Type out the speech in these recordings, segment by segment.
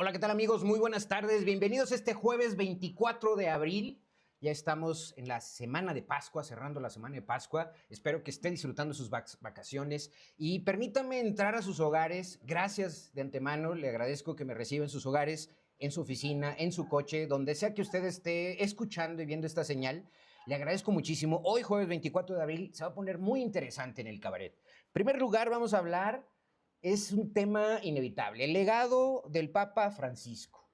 Hola, ¿qué tal amigos? Muy buenas tardes. Bienvenidos este jueves 24 de abril. Ya estamos en la semana de Pascua, cerrando la semana de Pascua. Espero que esté disfrutando sus vacaciones y permítanme entrar a sus hogares. Gracias de antemano, le agradezco que me reciba en sus hogares, en su oficina, en su coche, donde sea que usted esté escuchando y viendo esta señal. Le agradezco muchísimo. Hoy, jueves 24 de abril, se va a poner muy interesante en el cabaret. En primer lugar, vamos a hablar, es un tema inevitable, el legado del Papa Francisco.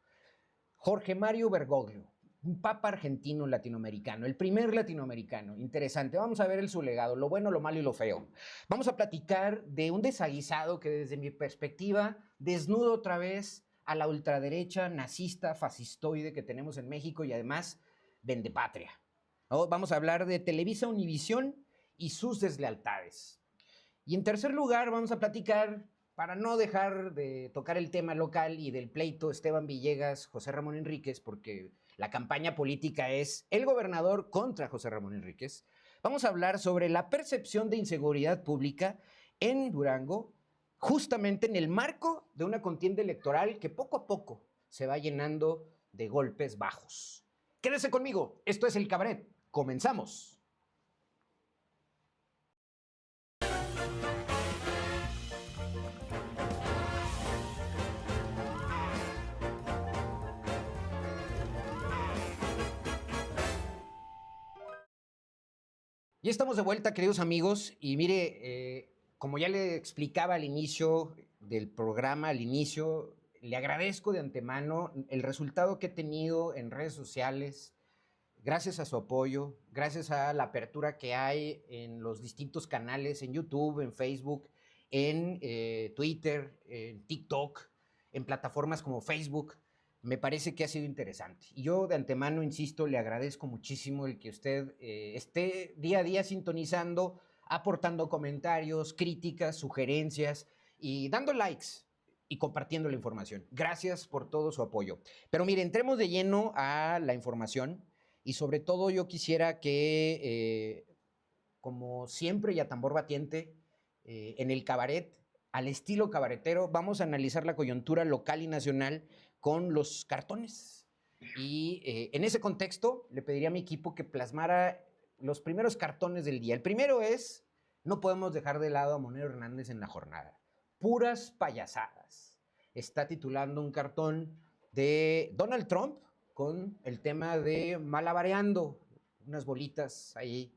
Jorge Mario Bergoglio, un papa argentino latinoamericano, el primer latinoamericano. Interesante. Vamos a ver su legado, lo bueno, lo malo y lo feo. Vamos a platicar de un desaguisado que desde mi perspectiva desnuda otra vez a la ultraderecha nazista, fascistoide que tenemos en México y además vendepatria. Vamos a hablar de Televisa Univisión y sus deslealtades. Y en tercer lugar vamos a platicar, para no dejar de tocar el tema local y del pleito Esteban Villegas, José Ramón Enríquez, porque la campaña política es el gobernador contra José Ramón Enríquez, vamos a hablar sobre la percepción de inseguridad pública en Durango, justamente en el marco de una contienda electoral que poco a poco se va llenando de golpes bajos. Quédese conmigo, esto es El Cabaret, comenzamos. Ya estamos de vuelta, queridos amigos, y mire, como ya le explicaba al inicio del programa, al inicio, le agradezco de antemano el resultado que he tenido en redes sociales, gracias a su apoyo, gracias a la apertura que hay en los distintos canales, en YouTube, en Facebook, en Twitter, en TikTok, en plataformas como Facebook. Me parece que ha sido interesante. Y yo de antemano, insisto, le agradezco muchísimo el que usted esté día a día sintonizando, aportando comentarios, críticas, sugerencias y dando likes y compartiendo la información. Gracias por todo su apoyo. Pero mire, entremos de lleno a la información y sobre todo yo quisiera que, como siempre y a tambor batiente, en el cabaret, al estilo cabaretero, vamos a analizar la coyuntura local y nacional con los cartones. Y en ese contexto le pediría a mi equipo que plasmara los primeros cartones del día. El primero es, no podemos dejar de lado a Monero Hernández en la jornada. Puras payasadas. Está titulando un cartón de Donald Trump con el tema de malabareando unas bolitas ahí,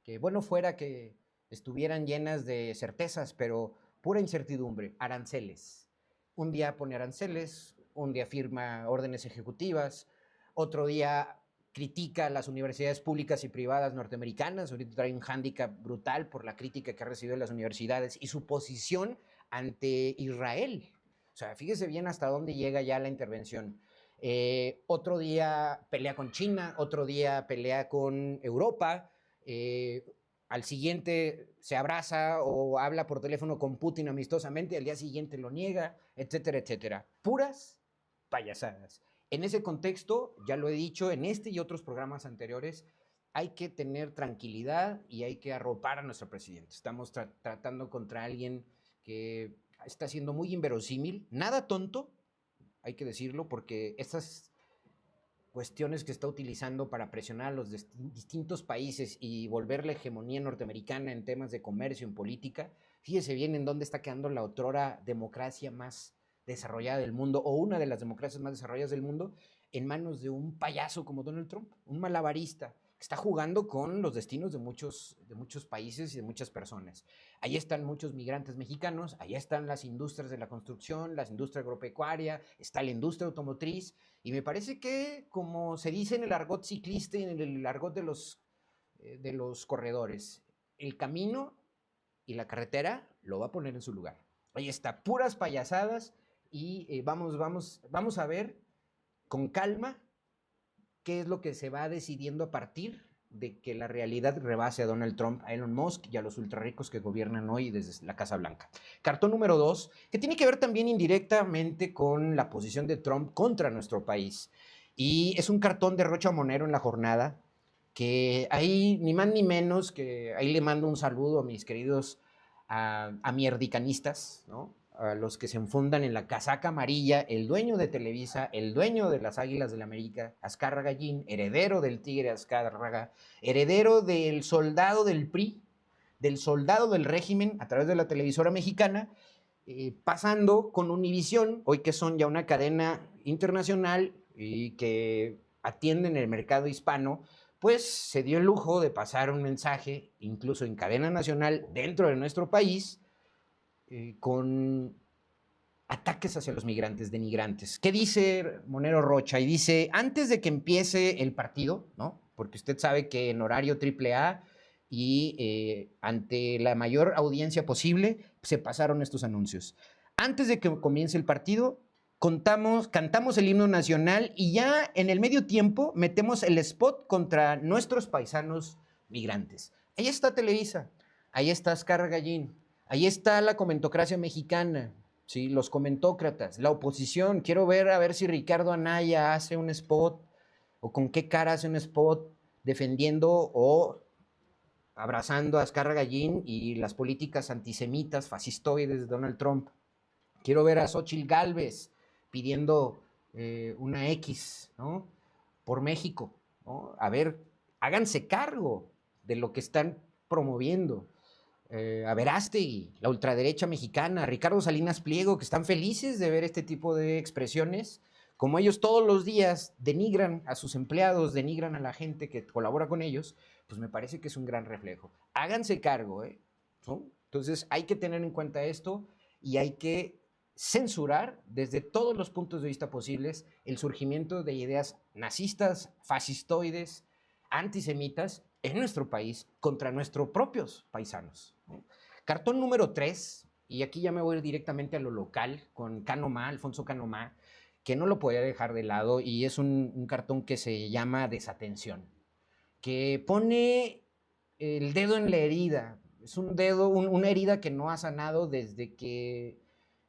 que bueno fuera que estuvieran llenas de certezas, pero pura incertidumbre, aranceles. Un día pone aranceles, un día firma órdenes ejecutivas, otro día critica a las universidades públicas y privadas norteamericanas, ahorita trae un hándicap brutal por la crítica que ha recibido de las universidades y su posición ante Israel. O sea, fíjese bien hasta dónde llega ya la intervención. Otro día pelea con China, otro día pelea con Europa, al siguiente se abraza o habla por teléfono con Putin amistosamente, al día siguiente lo niega, etcétera, etcétera. Puras payasadas. En ese contexto, ya lo he dicho en este y otros programas anteriores, hay que tener tranquilidad y hay que arropar a nuestro presidente. Estamos tratando contra alguien que está siendo muy inverosímil, nada tonto, hay que decirlo, porque estas cuestiones que está utilizando para presionar a los distintos países y volver la hegemonía norteamericana en temas de comercio, en política, fíjese bien en dónde está quedando la otrora democracia más desarrollada del mundo, o una de las democracias más desarrolladas del mundo, en manos de un payaso como Donald Trump, un malabarista, que está jugando con los destinos de muchos países y de muchas personas. Ahí están muchos migrantes mexicanos, ahí están las industrias de la construcción, las industrias agropecuaria, está la industria automotriz, y me parece que, como se dice en el argot ciclista y en el argot de los corredores, el camino y la carretera lo va a poner en su lugar. Ahí está, puras payasadas, y vamos a ver con calma qué es lo que se va decidiendo a partir de que la realidad rebase a Donald Trump, a Elon Musk y a los ultrarricos que gobiernan hoy desde la Casa Blanca. Cartón número 2, que tiene que ver también indirectamente con la posición de Trump contra nuestro país. Y es un cartón de Rocha Monero en la jornada, que ahí ni más ni menos, que ahí le mando un saludo a mis queridos amierdicanistas, ¿no? a los que se enfundan en la casaca amarilla, el dueño de Televisa, el dueño de las Águilas del la América, Azcárraga Gallín, heredero del Tigre Azcárraga, heredero del soldado del PRI, del soldado del régimen a través de la televisora mexicana, pasando con Univisión, hoy que son ya una cadena internacional y que atienden el mercado hispano, pues se dio el lujo de pasar un mensaje, incluso en cadena nacional, dentro de nuestro país, con ataques hacia los migrantes, denigrantes. ¿Qué dice Monero Rocha? Y dice, antes de que empiece el partido, ¿no? Porque usted sabe que en horario AAA y ante la mayor audiencia posible, se pasaron estos anuncios. Antes de que comience el partido, cantamos el himno nacional y ya en el medio tiempo metemos el spot contra nuestros paisanos migrantes. Ahí está Televisa, ahí está Azcárraga Gallín, ahí está la comentocracia mexicana, ¿sí? Los comentócratas, la oposición. Quiero ver a ver si Ricardo Anaya hace un spot o con qué cara hace un spot defendiendo o abrazando a Azcárraga Gallín y las políticas antisemitas, fascistoides de Donald Trump. Quiero ver a Xóchitl Gálvez pidiendo una X, ¿no? Por México, ¿no? A ver, háganse cargo de lo que están promoviendo. A Verástegui, la ultraderecha mexicana, Ricardo Salinas Pliego, que están felices de ver este tipo de expresiones, como ellos todos los días denigran a sus empleados, denigran a la gente que colabora con ellos, pues me parece que es un gran reflejo. Háganse cargo, ¿no? Entonces hay que tener en cuenta esto y hay que censurar desde todos los puntos de vista posibles el surgimiento de ideas nazistas, fascistoides, antisemitas en nuestro país contra nuestros propios paisanos, ¿no? Cartón número 3, y aquí ya me voy directamente a lo local, con Cano Ma, Alfonso Cano Ma, que no lo podía dejar de lado, y es un cartón que se llama Desatención, que pone el dedo en la herida. Es un dedo, una herida que no ha sanado desde que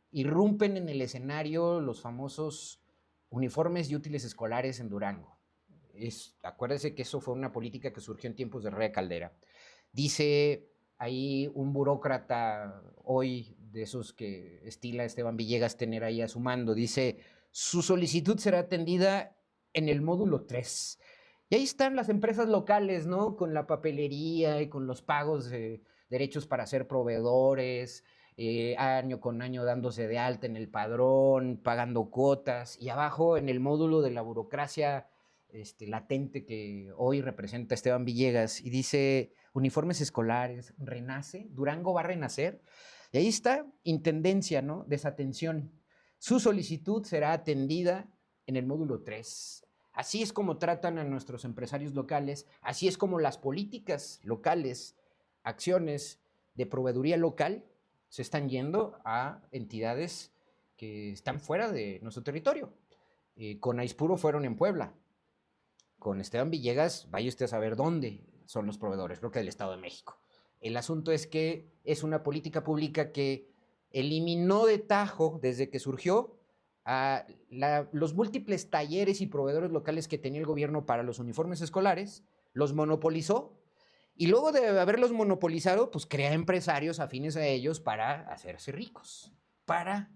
irrumpen en el escenario los famosos uniformes y útiles escolares en Durango. Acuérdese que eso fue una política que surgió en tiempos de Rea Caldera. Dice ahí un burócrata hoy, de esos que estila Esteban Villegas tener ahí a su mando, dice, su solicitud será atendida en el módulo 3. Y ahí están las empresas locales, ¿no? Con la papelería y con los pagos de derechos para ser proveedores, año con año dándose de alta en el padrón, pagando cuotas, y abajo en el módulo de la burocracia latente que hoy representa Esteban Villegas, y dice uniformes escolares, renace, Durango va a renacer, y ahí está, intendencia, ¿no? Desatención. Su solicitud será atendida en el módulo 3. Así es como tratan a nuestros empresarios locales, así es como las políticas locales, acciones de proveeduría local se están yendo a entidades que están fuera de nuestro territorio. Con Aispuro fueron en Puebla, con Esteban Villegas, vaya usted a saber dónde son los proveedores, creo que del Estado de México. El asunto es que es una política pública que eliminó de tajo, desde que surgió, a los múltiples talleres y proveedores locales que tenía el gobierno para los uniformes escolares, los monopolizó, y luego de haberlos monopolizado, pues crea empresarios afines a ellos para hacerse ricos, para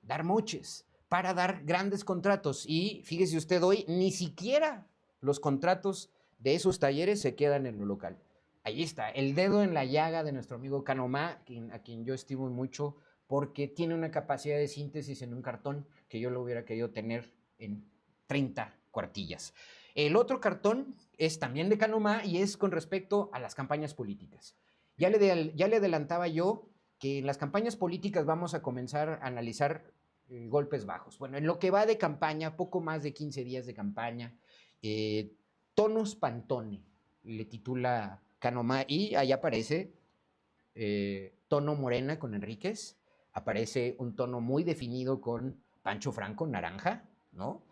dar moches, para dar grandes contratos. Y fíjese usted hoy, ni siquiera los contratos de esos talleres se quedan en lo local. Ahí está, el dedo en la llaga de nuestro amigo Cano Ma, a quien yo estimo mucho, porque tiene una capacidad de síntesis en un cartón que yo lo hubiera querido tener en 30 cuartillas. El otro cartón es también de Cano Ma y es con respecto a las campañas políticas. Ya le adelantaba yo que en las campañas políticas vamos a comenzar a analizar golpes bajos. Bueno, en lo que va de campaña, poco más de 15 días de campaña, Tonos Pantone, le titula Cano Ma, y ahí aparece tono morena con Enríquez, aparece un tono muy definido con Pancho Franco, naranja, ¿no?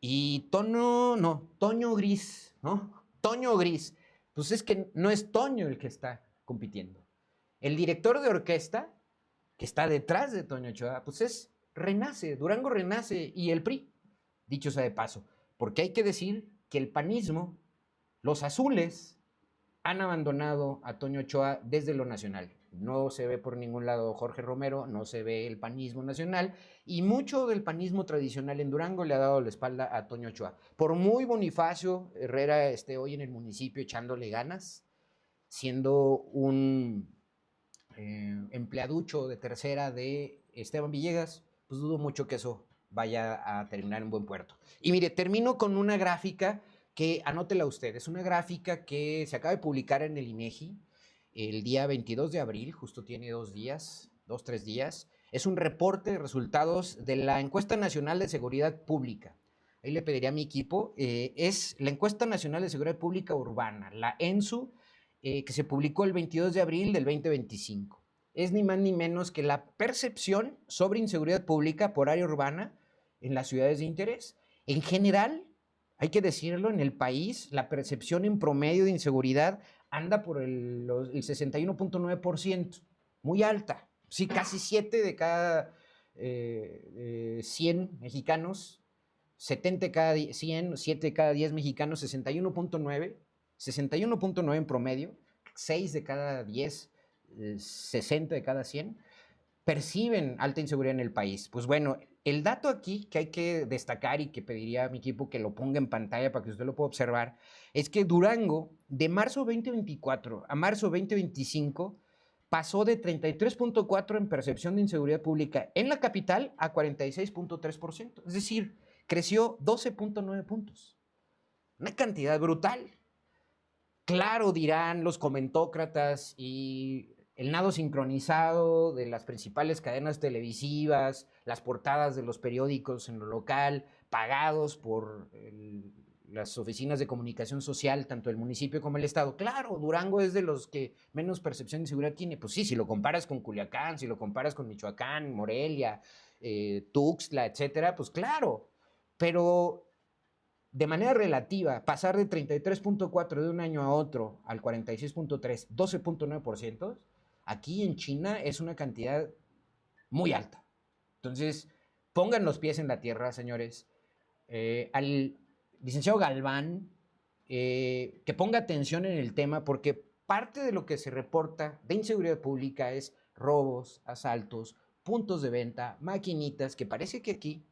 Y Toño gris, ¿no? Toño gris. Pues es que no es Toño el que está compitiendo. El director de orquesta, que está detrás de Toño Ochoa, pues es Renace, Durango Renace y el PRI, dicho sea de paso. Porque hay que decir que el panismo, los azules, han abandonado a Toño Ochoa desde lo nacional. no se ve por ningún lado Jorge Romero, no se ve el panismo nacional, y mucho del panismo tradicional en Durango le ha dado la espalda a Toño Ochoa. Por muy Bonifacio Herrera esté hoy en el municipio echándole ganas, siendo un empleaducho de tercera de Esteban Villegas, pues dudo mucho que eso vaya a terminar en buen puerto. Y mire, termino con una gráfica que, anótela usted, es una gráfica que se acaba de publicar en el INEGI el día 22 de abril, justo tiene 2 días, 3 días. Es un reporte de resultados de la Encuesta Nacional de Seguridad Pública. Ahí le pediría a mi equipo, es la Encuesta Nacional de Seguridad Pública Urbana, la ENSU, que se publicó el 22 de abril del 2025. Es ni más ni menos que la percepción sobre inseguridad pública por área urbana en las ciudades de interés. En general, hay que decirlo, en el país, la percepción en promedio de inseguridad anda por el 61.9%, muy alta. Sí, casi 7 de cada 100 mexicanos, 70 de cada 100, 7 de cada 10 mexicanos, 61.9 en promedio, 6 de cada 10, 60 de cada 100, perciben alta inseguridad en el país. Pues bueno, el dato aquí que hay que destacar y que pediría a mi equipo que lo ponga en pantalla para que usted lo pueda observar, es que Durango, de marzo 2024 a marzo 2025, pasó de 33.4 en percepción de inseguridad pública en la capital a 46.3%. Es decir, creció 12.9 puntos. Una cantidad brutal. Claro, dirán los comentócratas y el nado sincronizado de las principales cadenas televisivas, las portadas de los periódicos en lo local, pagados por las oficinas de comunicación social, tanto el municipio como el estado. Claro, Durango es de los que menos percepción de seguridad tiene. Pues sí, si lo comparas con Culiacán, si lo comparas con Michoacán, Morelia, Tuxtla, etcétera, pues claro. Pero de manera relativa, pasar de 33.4 de un año a otro al 46.3, 12.9%, aquí en China es una cantidad muy alta. Entonces, pongan los pies en la tierra, señores. Al licenciado Galván, que ponga atención en el tema, porque parte de lo que se reporta de inseguridad pública es robos, asaltos, puntos de venta, maquinitas, que parece que aquí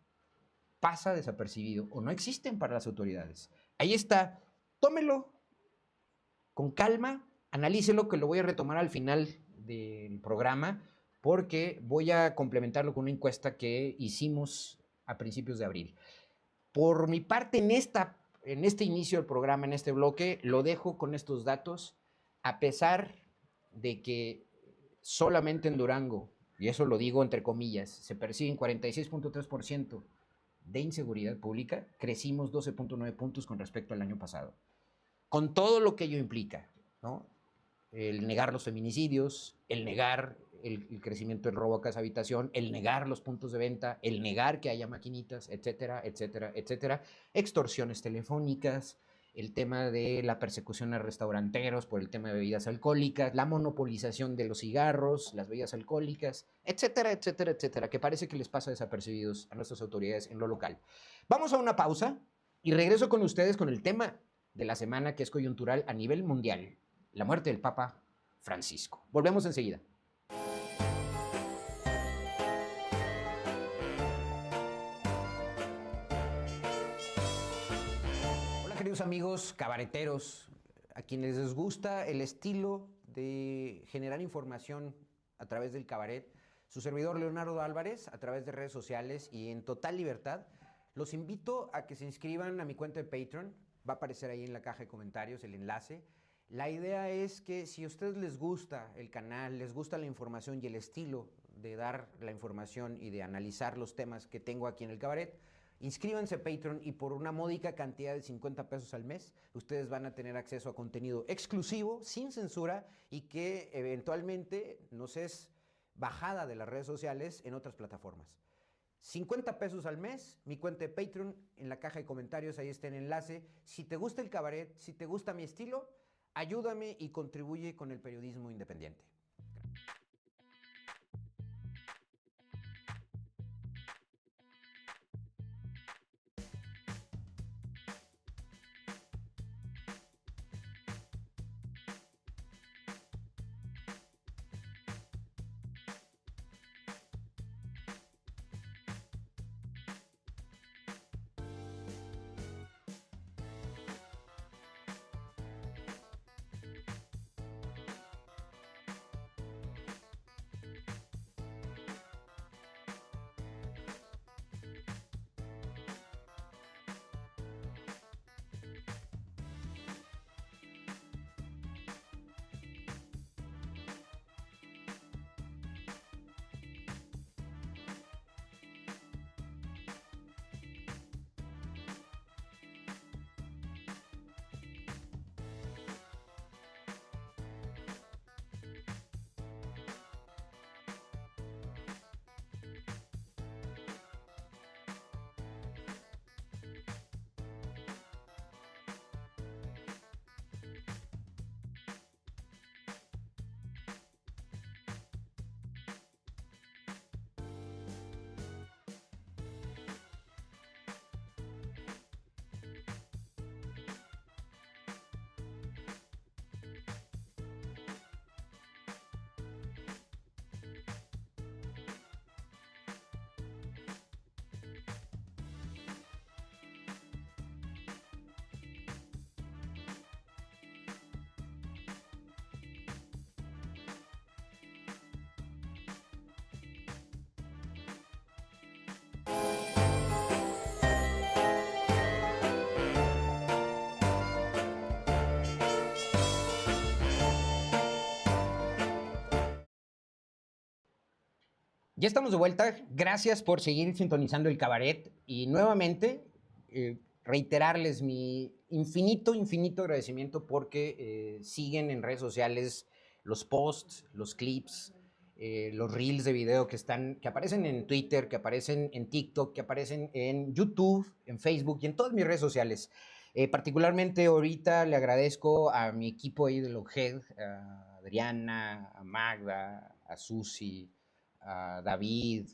pasa desapercibido o no existen para las autoridades. Ahí está, tómelo con calma, analícelo, que lo voy a retomar al final del programa, porque voy a complementarlo con una encuesta que hicimos a principios de abril. Por mi parte, en este inicio del programa, en este bloque, lo dejo con estos datos, a pesar de que solamente en Durango, y eso lo digo entre comillas, se perciben 46.3% de inseguridad pública, crecimos 12.9 puntos con respecto al año pasado. Con todo lo que ello implica, ¿no? El negar los feminicidios, el negar el crecimiento del robo a casa habitación, el negar los puntos de venta, el negar que haya maquinitas, etcétera, etcétera, etcétera, extorsiones telefónicas, el tema de la persecución a restauranteros por el tema de bebidas alcohólicas, la monopolización de los cigarros, las bebidas alcohólicas, etcétera, etcétera, etcétera, que parece que les pasa desapercibidos a nuestras autoridades en lo local. Vamos a una pausa y regreso con ustedes con el tema de la semana, que es coyuntural a nivel mundial: la muerte del Papa Francisco. Volvemos enseguida. Hola, queridos amigos cabareteros, a quienes les gusta el estilo de generar información a través del cabaret. Su servidor Leonardo Álvarez, a través de redes sociales y en total libertad, los invito a que se inscriban a mi cuenta de Patreon. Va a aparecer ahí en la caja de comentarios el enlace. La idea es que si a ustedes les gusta el canal, les gusta la información y el estilo de dar la información y de analizar los temas que tengo aquí en el cabaret, inscríbanse a Patreon y por una módica cantidad de 50 pesos al mes, ustedes van a tener acceso a contenido exclusivo, sin censura, y que eventualmente nos es bajada de las redes sociales en otras plataformas. 50 pesos al mes, mi cuenta de Patreon, en la caja de comentarios, ahí está el enlace. Si te gusta el cabaret, si te gusta mi estilo, ayúdame y contribuye con el periodismo independiente. Ya estamos de vuelta. Gracias por seguir sintonizando el cabaret y nuevamente reiterarles mi infinito agradecimiento porque siguen en redes sociales los posts, los clips, los reels de video que aparecen en Twitter, que aparecen en TikTok, que aparecen en YouTube, en Facebook y en todas mis redes sociales. Particularmente ahorita le agradezco a mi equipo ahí de Loghead, a Adriana, a Magda, a Susi, a David,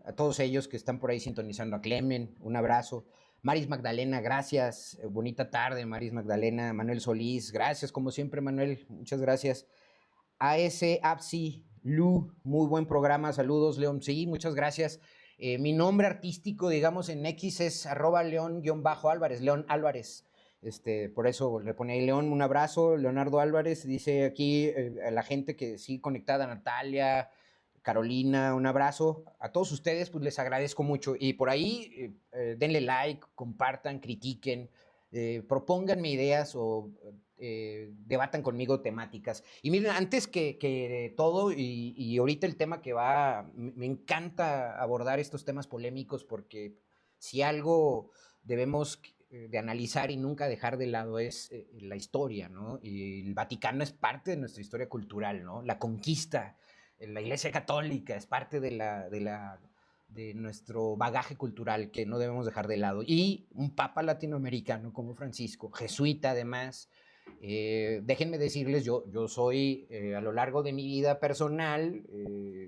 a todos ellos que están por ahí sintonizando, a Clemen, un abrazo. Maris Magdalena, gracias. Bonita tarde, Maris Magdalena. Manuel Solís, gracias, como siempre, Manuel, muchas gracias. AS Apsi, Lu, muy buen programa, saludos, León, sí, muchas gracias. Mi nombre artístico, digamos, en X es @León_Álvarez, León Álvarez. Por eso le pone ahí León, un abrazo, Leonardo Álvarez, dice aquí a la gente que sí conectada, Natalia, Carolina, un abrazo. A todos ustedes, pues les agradezco mucho. Y por ahí, denle like, compartan, critiquen, propónganme ideas o debatan conmigo temáticas. Y miren, antes que todo, y ahorita el tema que me encanta abordar estos temas polémicos porque si algo debemos de analizar y nunca dejar de lado es la historia, ¿no? Y el Vaticano es parte de nuestra historia cultural, ¿no? La conquista, la Iglesia Católica es parte de nuestro bagaje cultural que no debemos dejar de lado. Y un papa latinoamericano como Francisco, jesuita además, déjenme decirles, yo soy a lo largo de mi vida personal,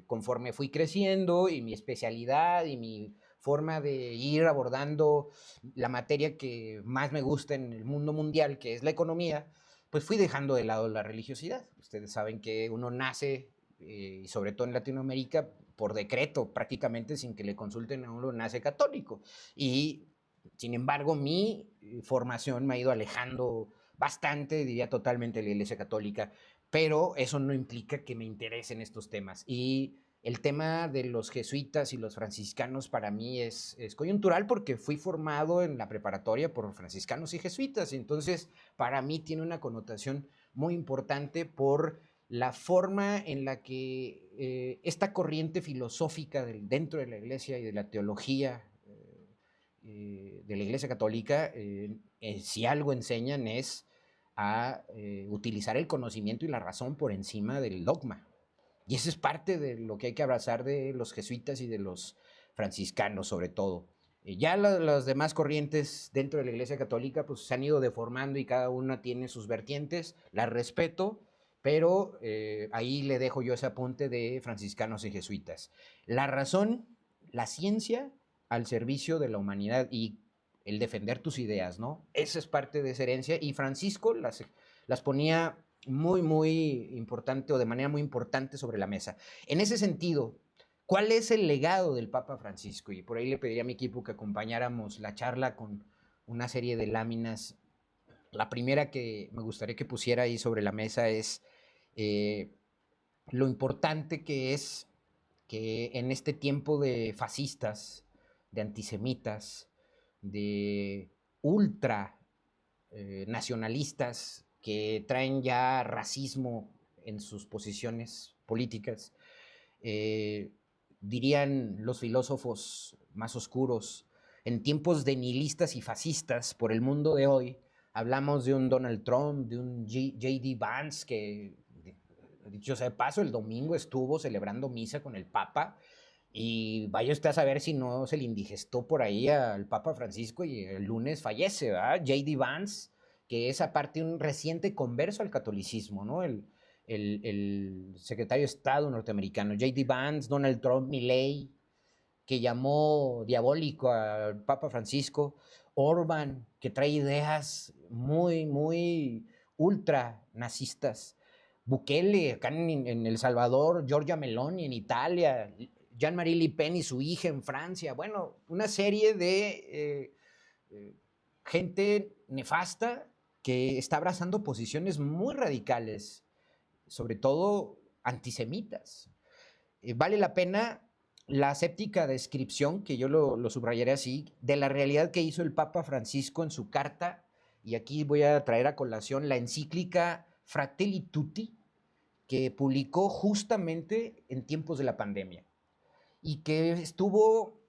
conforme fui creciendo y mi especialidad y mi forma de ir abordando la materia que más me gusta en el mundo mundial, que es la economía, pues fui dejando de lado la religiosidad. Ustedes saben que uno nace, y sobre todo en Latinoamérica, por decreto, prácticamente sin que le consulten a uno, nace católico. Y, sin embargo, mi formación me ha ido alejando bastante, diría totalmente, de la Iglesia Católica, pero eso no implica que me interesen estos temas. Y el tema de los jesuitas y los franciscanos para mí es coyuntural porque fui formado en la preparatoria por franciscanos y jesuitas, y entonces para mí tiene una connotación muy importante por la forma en la que esta corriente filosófica dentro de la iglesia y de la teología de la Iglesia Católica, si algo enseñan es a utilizar el conocimiento y la razón por encima del dogma. Y eso es parte de lo que hay que abrazar de los jesuitas y de los franciscanos, sobre todo. Ya las demás corrientes dentro de la Iglesia Católica pues, se han ido deformando y cada una tiene sus vertientes, las respeto, pero ahí le dejo yo ese apunte de franciscanos y jesuitas. La razón, la ciencia al servicio de la humanidad y el defender tus ideas, ¿no? Esa es parte de esa herencia y Francisco las ponía muy importante o de manera muy importante sobre la mesa. En ese sentido, ¿cuál es el legado del Papa Francisco? Y por ahí le pediría a mi equipo que acompañáramos la charla con una serie de láminas. La primera que me gustaría que pusiera ahí sobre la mesa es eh, lo importante que es que en este tiempo de fascistas, de antisemitas, de ultra nacionalistas que traen ya racismo en sus posiciones políticas, eh, dirían los filósofos más oscuros, en tiempos de nihilistas y fascistas por el mundo de hoy, hablamos de un Donald Trump, de un J.D. Vance, que, dicho sea de paso, el domingo estuvo celebrando misa con el Papa, y vaya usted a saber si no se le indigestó por ahí al Papa Francisco y el lunes fallece, ¿verdad? J.D. Vance, que es aparte un reciente converso al catolicismo, ¿no? El secretario de Estado norteamericano, J.D. Vance, Donald Trump, Milley, que llamó diabólico al Papa Francisco, Orban, que trae ideas muy ultra nazistas, Bukele, acá en El Salvador, Giorgia Meloni en Italia, Jean-Marie Le Pen y su hija en Francia, bueno, una serie de gente nefasta que está abrazando posiciones muy radicales, sobre todo antisemitas. Vale la pena la aséptica descripción, que yo lo subrayaré así, de la realidad que hizo el Papa Francisco en su carta, y aquí voy a traer a colación la encíclica Fratelli Tutti, que publicó justamente en tiempos de la pandemia. y que estuvo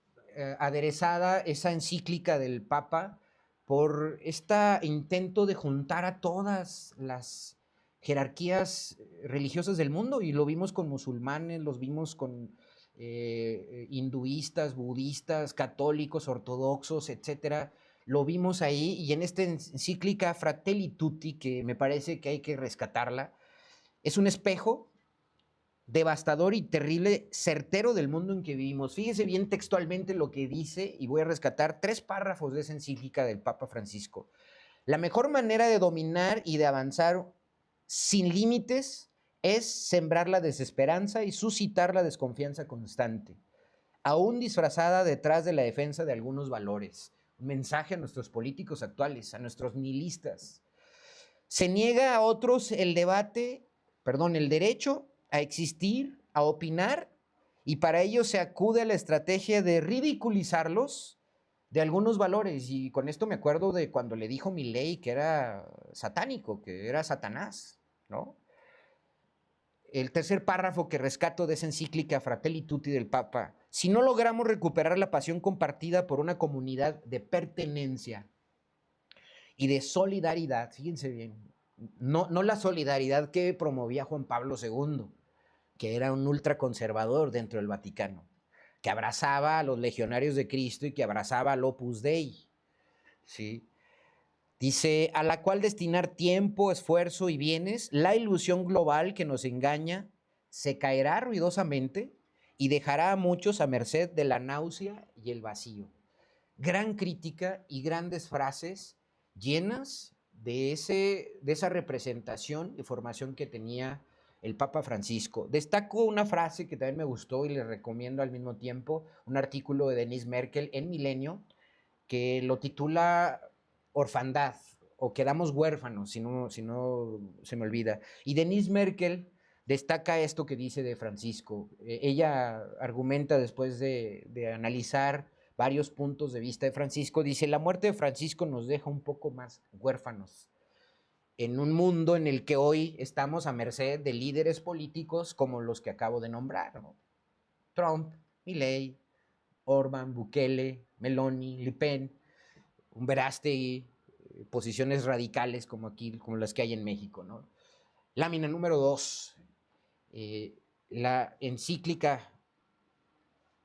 aderezada esa encíclica del Papa por este intento de juntar a todas las jerarquías religiosas del mundo, y lo vimos con musulmanes, los vimos con hinduistas, budistas, católicos, ortodoxos, etcétera. Lo vimos ahí, y en esta encíclica Fratelli Tutti, que me parece que hay que rescatarla, es un espejo devastador y terrible, certero del mundo en que vivimos. Fíjese bien textualmente lo que dice, y voy a rescatar 3 párrafos de esa encíclica del Papa Francisco. La mejor manera de dominar y de avanzar sin límites es sembrar la desesperanza y suscitar la desconfianza constante, aún disfrazada detrás de la defensa de algunos valores. Un mensaje a nuestros políticos actuales, a nuestros nihilistas. Se niega a otros el derecho a existir, a opinar, y para ello se acude a la estrategia de ridiculizarlos de algunos valores. Y con esto me acuerdo de cuando le dijo Milei que era satánico, que era Satanás, ¿no? El tercer párrafo que rescato de esa encíclica Fratelli Tutti del Papa: si no logramos recuperar la pasión compartida por una comunidad de pertenencia y de solidaridad, fíjense bien, no la solidaridad que promovía Juan Pablo II, que era un ultraconservador dentro del Vaticano, que abrazaba a los legionarios de Cristo y que abrazaba al Opus Dei, ¿sí? Dice, a la cual destinar tiempo, esfuerzo y bienes, la ilusión global que nos engaña se caerá ruidosamente y dejará a muchos a merced de la náusea y el vacío. Gran crítica y grandes frases llenas de esa representación y formación que tenía el Papa Francisco. Destaco una frase que también me gustó y le recomiendo al mismo tiempo, un artículo de Denise Merkel en Milenio, que lo titula Orfandad, o quedamos huérfanos, si no se me olvida. Y Denise Merkel destaca esto que dice de Francisco. Ella argumenta, después de analizar varios puntos de vista de Francisco, dice, la muerte de Francisco nos deja un poco más huérfanos en un mundo en el que hoy estamos a merced de líderes políticos como los que acabo de nombrar, ¿no? Trump, Milei, Orban, Bukele, Meloni, Le Pen, un Verástegui, posiciones radicales como las que hay en México, ¿no? Lámina número 2, la encíclica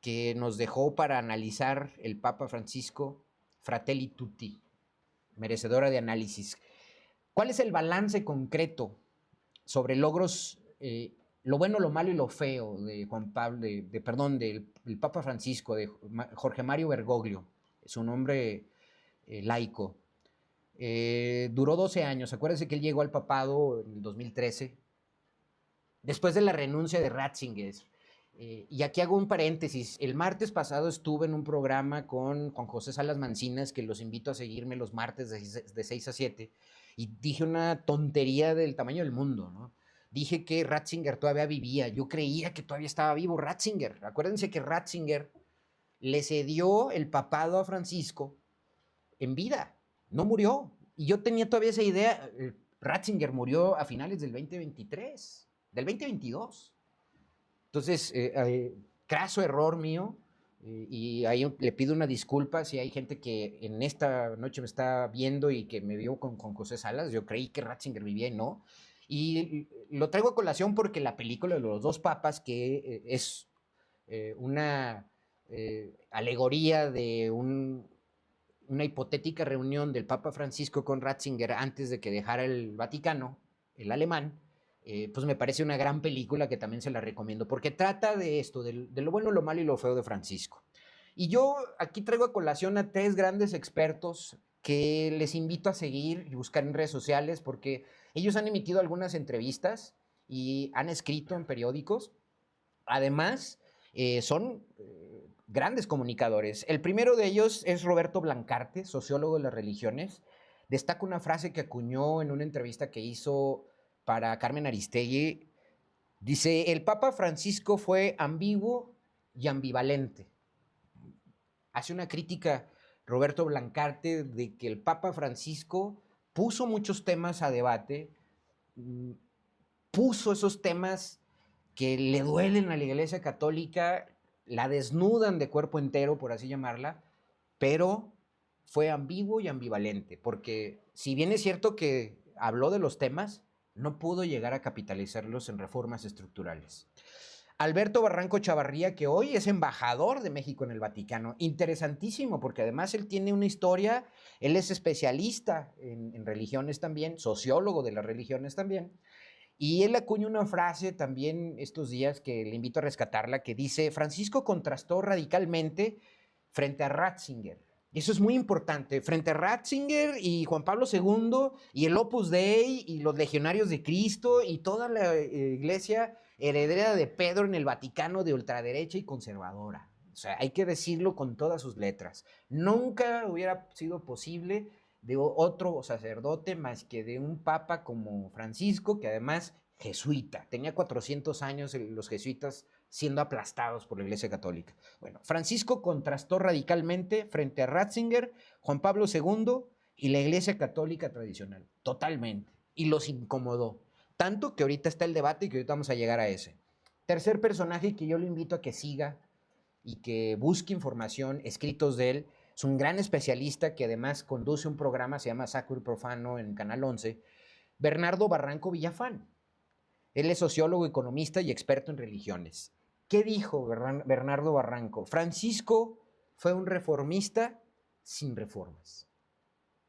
que nos dejó para analizar el Papa Francisco, Fratelli Tutti, merecedora de análisis. ¿Cuál es el balance concreto sobre logros, lo bueno, lo malo y lo feo de Juan Pablo, del Papa Francisco, de Jorge Mario Bergoglio, es un hombre laico? Duró 12 años. Acuérdense que él llegó al papado en el 2013, después de la renuncia de Ratzinger. Y aquí hago un paréntesis. El martes pasado estuve en un programa con Juan José Salas Mancinas, que los invito a seguirme los martes de 6 a 7, y dije una tontería del tamaño del mundo, ¿no? Dije que Ratzinger todavía vivía. Yo creía que todavía estaba vivo Ratzinger. Acuérdense que Ratzinger le cedió el papado a Francisco en vida, no murió. Y yo tenía todavía esa idea. Ratzinger murió a finales del 2023, del 2022. Entonces, craso error mío, y ahí le pido una disculpa si hay gente que en esta noche me está viendo y que me vio con José Salas. Yo creí que Ratzinger vivía y no. Y lo traigo a colación porque la película de los dos papas, que es una alegoría de una hipotética reunión del Papa Francisco con Ratzinger antes de que dejara el Vaticano, el alemán, pues me parece una gran película que también se la recomiendo, porque trata de esto, de lo bueno, lo malo y lo feo de Francisco. Y yo aquí traigo a colación a 3 grandes expertos que les invito a seguir y buscar en redes sociales, porque ellos han emitido algunas entrevistas y han escrito en periódicos. Además, son grandes comunicadores. El primero de ellos es Roberto Blancarte, sociólogo de las religiones. Destaca una frase que acuñó en una entrevista que hizo para Carmen Aristegui. Dice, el Papa Francisco fue ambiguo y ambivalente. Hace una crítica Roberto Blancarte de que el Papa Francisco puso muchos temas a debate, puso esos temas que le duelen a la Iglesia Católica la desnudan de cuerpo entero, por así llamarla, pero fue ambiguo y ambivalente, porque si bien es cierto que habló de los temas, no pudo llegar a capitalizarlos en reformas estructurales. Alberto Barranco Chavarría, que hoy es embajador de México en el Vaticano, interesantísimo, porque además él tiene una historia, él es especialista en religiones también, sociólogo de las religiones también, y él acuña una frase también estos días que le invito a rescatarla, que dice, Francisco contrastó radicalmente frente a Ratzinger. Y eso es muy importante, frente a Ratzinger y Juan Pablo II y el Opus Dei y los legionarios de Cristo y toda la iglesia heredera de Pedro en el Vaticano de ultraderecha y conservadora. O sea, hay que decirlo con todas sus letras. Nunca hubiera sido posible de otro sacerdote más que de un papa como Francisco, que además jesuita, tenía 400 años los jesuitas siendo aplastados por la Iglesia Católica. Bueno, Francisco contrastó radicalmente frente a Ratzinger, Juan Pablo II y la Iglesia Católica tradicional, totalmente, y los incomodó, tanto que ahorita está el debate y que ahorita vamos a llegar a ese. Tercer personaje que yo le invito a que siga y que busque información, escritos de él, es un gran especialista que además conduce un programa, se llama Sacro y Profano en Canal 11, Bernardo Barranco Villafán. Él es sociólogo, economista y experto en religiones. ¿Qué dijo Bernardo Barranco? Francisco fue un reformista sin reformas.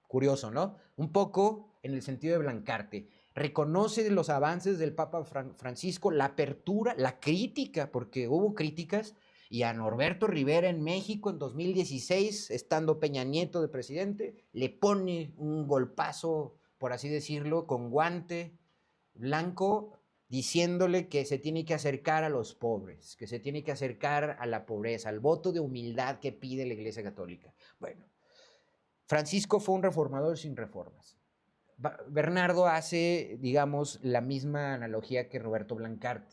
Curioso, ¿no? Un poco en el sentido de Blancarte. Reconoce los avances del Papa Francisco, la apertura, la crítica, porque hubo críticas, y a Norberto Rivera en México en 2016, estando Peña Nieto de presidente, le pone un golpazo, por así decirlo, con guante blanco, diciéndole que se tiene que acercar a los pobres, que se tiene que acercar a la pobreza, al voto de humildad que pide la Iglesia Católica. Bueno, Francisco fue un reformador sin reformas. Bernardo hace, digamos, la misma analogía que Roberto Blancart.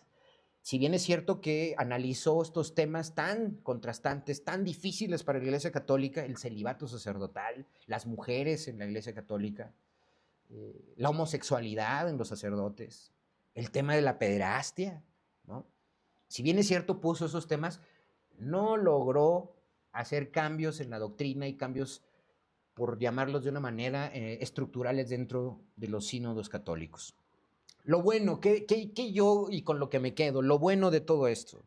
Si bien es cierto que analizó estos temas tan contrastantes, tan difíciles para la Iglesia Católica, el celibato sacerdotal, las mujeres en la Iglesia Católica, la homosexualidad en los sacerdotes, el tema de la pederastia, ¿no? Si bien es cierto, puso esos temas, no logró hacer cambios en la doctrina y cambios, por llamarlos de una manera, estructurales dentro de los sínodos católicos. Lo bueno, que yo y con lo que me quedo, lo bueno de todo esto,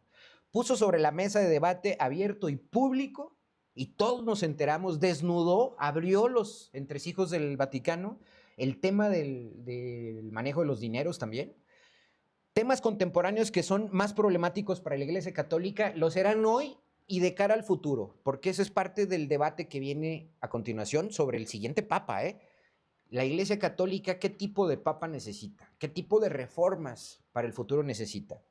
puso sobre la mesa de debate abierto y público, y todos nos enteramos, desnudó, abrió los entresijos del Vaticano, el tema del manejo de los dineros también. Temas contemporáneos que son más problemáticos para la Iglesia Católica lo serán hoy y de cara al futuro, porque eso es parte del debate que viene a continuación sobre el siguiente papa, ¿eh? La Iglesia Católica, ¿qué tipo de papa necesita? ¿Qué tipo de reformas para el futuro necesita?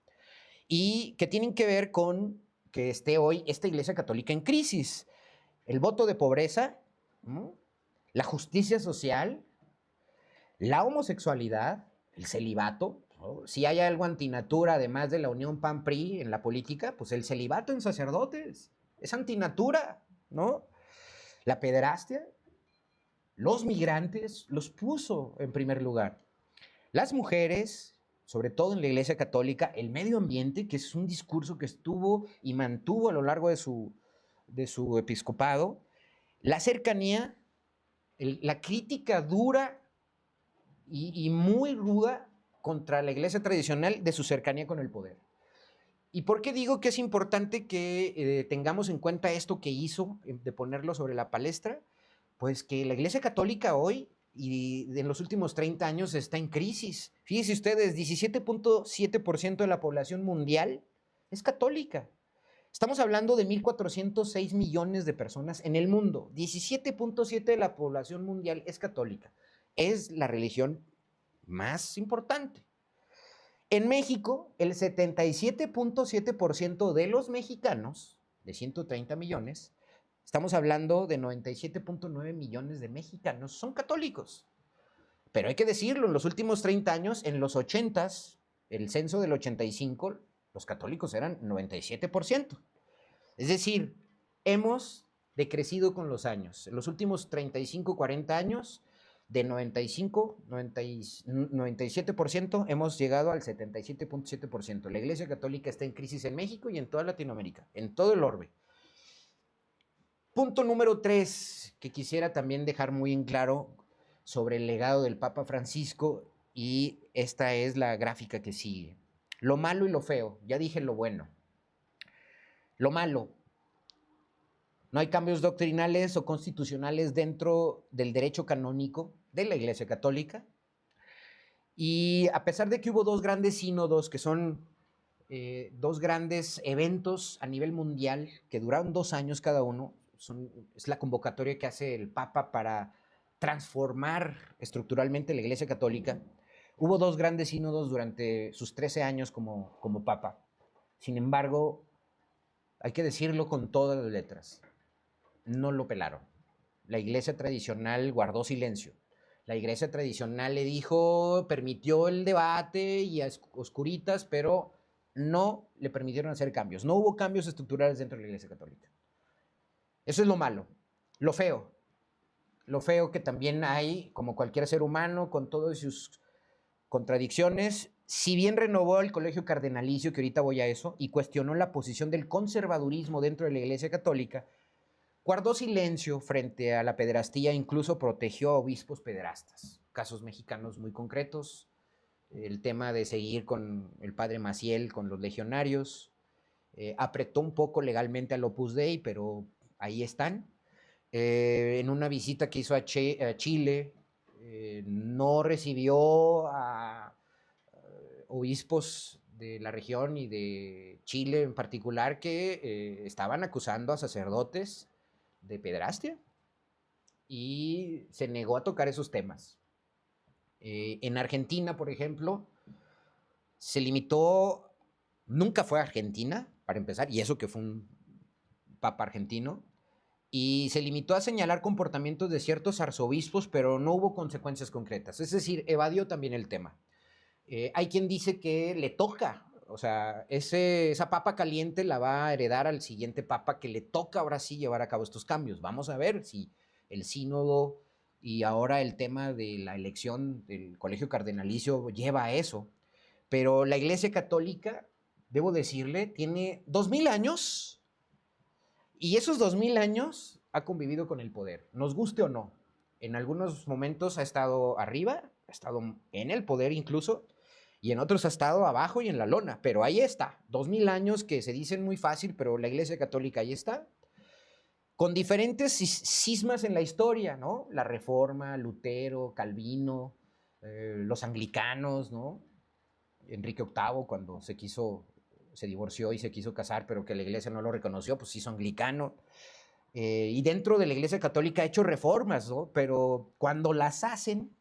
Y que tienen que ver con que esté hoy esta Iglesia Católica en crisis. El voto de pobreza, ¿no? La justicia social, la homosexualidad, el celibato, ¿no? Si hay algo antinatura, además de la unión PAN-PRI en la política, pues el celibato en sacerdotes es antinatura, ¿no? La pederastia, los migrantes, los puso en primer lugar. Las mujeres, sobre todo en la Iglesia Católica, el medio ambiente, que es un discurso que estuvo y mantuvo a lo largo de su episcopado, la cercanía, la crítica dura y muy ruda contra la Iglesia tradicional de su cercanía con el poder. ¿Y por qué digo que es importante que tengamos en cuenta esto que hizo, de ponerlo sobre la palestra? Pues que la Iglesia Católica hoy y en los últimos 30 años está en crisis. Fíjense ustedes, 17.7% de la población mundial es católica. Estamos hablando de 1.406 millones de personas en el mundo. 17.7% de la población mundial es católica. Es la religión más importante. En México, el 77.7% de los mexicanos, de 130 millones, estamos hablando de 97.9 millones de mexicanos, son católicos. Pero hay que decirlo, en los últimos 30 años, en los 80s, el censo del 85, los católicos eran 97%. Es decir, hemos decrecido con los años. En los últimos 35, 40 años, De 97% hemos llegado al 77.7%. La Iglesia Católica está en crisis en México y en toda Latinoamérica, en todo el orbe. Punto número 3, que quisiera también dejar muy en claro sobre el legado del Papa Francisco, y esta es la gráfica que sigue. Lo malo y lo feo, ya dije lo bueno. Lo malo, no hay cambios doctrinales o constitucionales dentro del derecho canónico de la Iglesia Católica. Y a pesar de que hubo dos grandes sínodos, que son dos grandes eventos a nivel mundial, que duraron 2 años cada uno, es la convocatoria que hace el Papa para transformar estructuralmente la Iglesia Católica. Hubo dos grandes sínodos durante sus 13 años como Papa. Sin embargo, hay que decirlo con todas las letras, no lo pelaron. La Iglesia tradicional guardó silencio. La Iglesia tradicional le dijo, permitió el debate y a oscuritas, pero no le permitieron hacer cambios. No hubo cambios estructurales dentro de la Iglesia Católica. Eso es lo malo. Lo feo que también hay, como cualquier ser humano, con todas sus contradicciones. Si bien renovó el colegio cardenalicio, que ahorita voy a eso, y cuestionó la posición del conservadurismo dentro de la Iglesia Católica, guardó silencio frente a la pederastía, incluso protegió a obispos pederastas. Casos mexicanos muy concretos, el tema de seguir con el padre Maciel, con los legionarios, apretó un poco legalmente al Opus Dei, pero ahí están. En una visita que hizo a Chile, no recibió a obispos de la región y de Chile en particular que estaban acusando a sacerdotes de pederastia, y se negó a tocar esos temas. En Argentina, por ejemplo, se limitó, nunca fue a Argentina, para empezar, y eso que fue un papa argentino, y se limitó a señalar comportamientos de ciertos arzobispos, pero no hubo consecuencias concretas. Es decir, evadió también el tema. Hay quien dice que le toca, o sea, esa papa caliente la va a heredar al siguiente papa, que le toca ahora sí llevar a cabo estos cambios. Vamos a ver si el sínodo y ahora el tema de la elección del colegio cardenalicio lleva a eso. Pero la Iglesia Católica, debo decirle, tiene 2000 años, y esos 2000 años ha convivido con el poder, nos guste o no. En algunos momentos ha estado arriba, ha estado en el poder incluso, y en otros ha estado abajo y en la lona, pero ahí está, 2000 años que se dicen muy fácil, pero la Iglesia Católica ahí está, con diferentes cismas en la historia, ¿no? La Reforma, Lutero, Calvino, los anglicanos, ¿no? Enrique VIII, cuando se divorció y se quiso casar, pero que la Iglesia no lo reconoció, pues se hizo anglicano. Y dentro de la Iglesia Católica ha hecho reformas, ¿no? Pero cuando las hacen,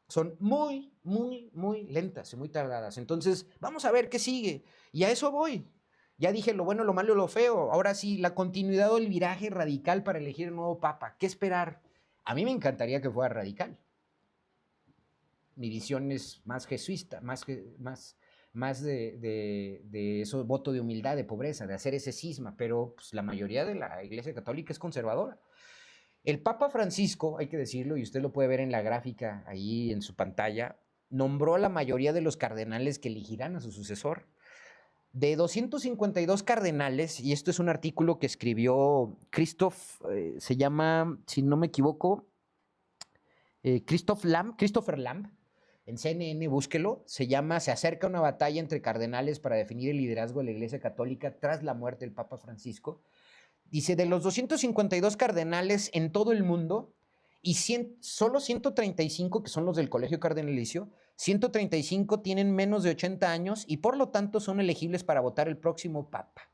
son muy, muy, muy lentas y muy tardadas. Entonces, vamos a ver qué sigue. Y a eso voy. Ya dije lo bueno, lo malo y lo feo. Ahora sí, la continuidad o el viraje radical para elegir el nuevo papa. ¿Qué esperar? A mí me encantaría que fuera radical. Mi visión es más jesuita, más de eso, voto de humildad, de pobreza, de hacer ese cisma, pero pues, la mayoría de la Iglesia Católica es conservadora. El Papa Francisco, hay que decirlo, y usted lo puede ver en la gráfica ahí en su pantalla, nombró a la mayoría de los cardenales que elegirán a su sucesor. De 252 cardenales, y esto es un artículo que escribió se llama, si no me equivoco, Christopher Lamb, en CNN, búsquelo, se llama Se acerca una batalla entre cardenales para definir el liderazgo de la Iglesia Católica tras la muerte del Papa Francisco. Dice, de los 252 cardenales en todo el mundo, y solo 135, que son los del Colegio Cardenalicio, 135 tienen menos de 80 años y por lo tanto son elegibles para votar el próximo Papa.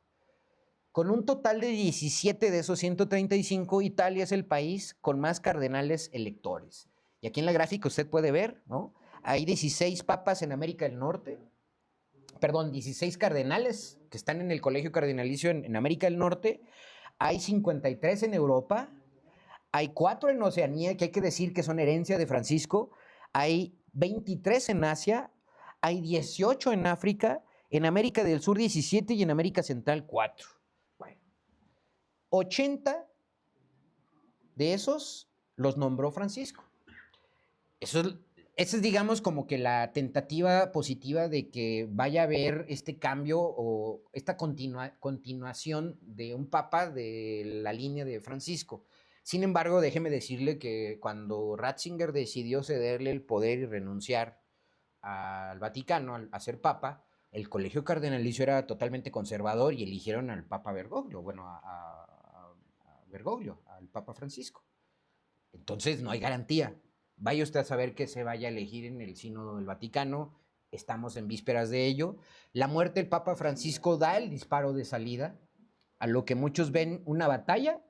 Con un total de 17 de esos 135, Italia es el país con más cardenales electores. Y aquí en la gráfica usted puede ver, ¿no? Hay 16 papas en América del Norte, 16 cardenales que están en el Colegio Cardenalicio en América del Norte, hay 53 en Europa, hay 4 en Oceanía, que hay que decir que son herencia de Francisco, hay 23 en Asia, hay 18 en África, en América del Sur 17 y en América Central 4. Bueno, 80 de esos los nombró Francisco. Eso es, esa es, digamos, como que la tentativa positiva de que vaya a haber este cambio o esta continuación de un papa de la línea de Francisco. Sin embargo, déjeme decirle que cuando Ratzinger decidió cederle el poder y renunciar al Vaticano a ser papa, el colegio cardenalicio era totalmente conservador y eligieron al papa Bergoglio, bueno, a Bergoglio, al papa Francisco. Entonces no hay garantía. Vaya usted a saber que se vaya a elegir en el Sínodo del Vaticano. Estamos en vísperas de ello. La muerte del Papa Francisco da el disparo de salida a lo que muchos ven una batalla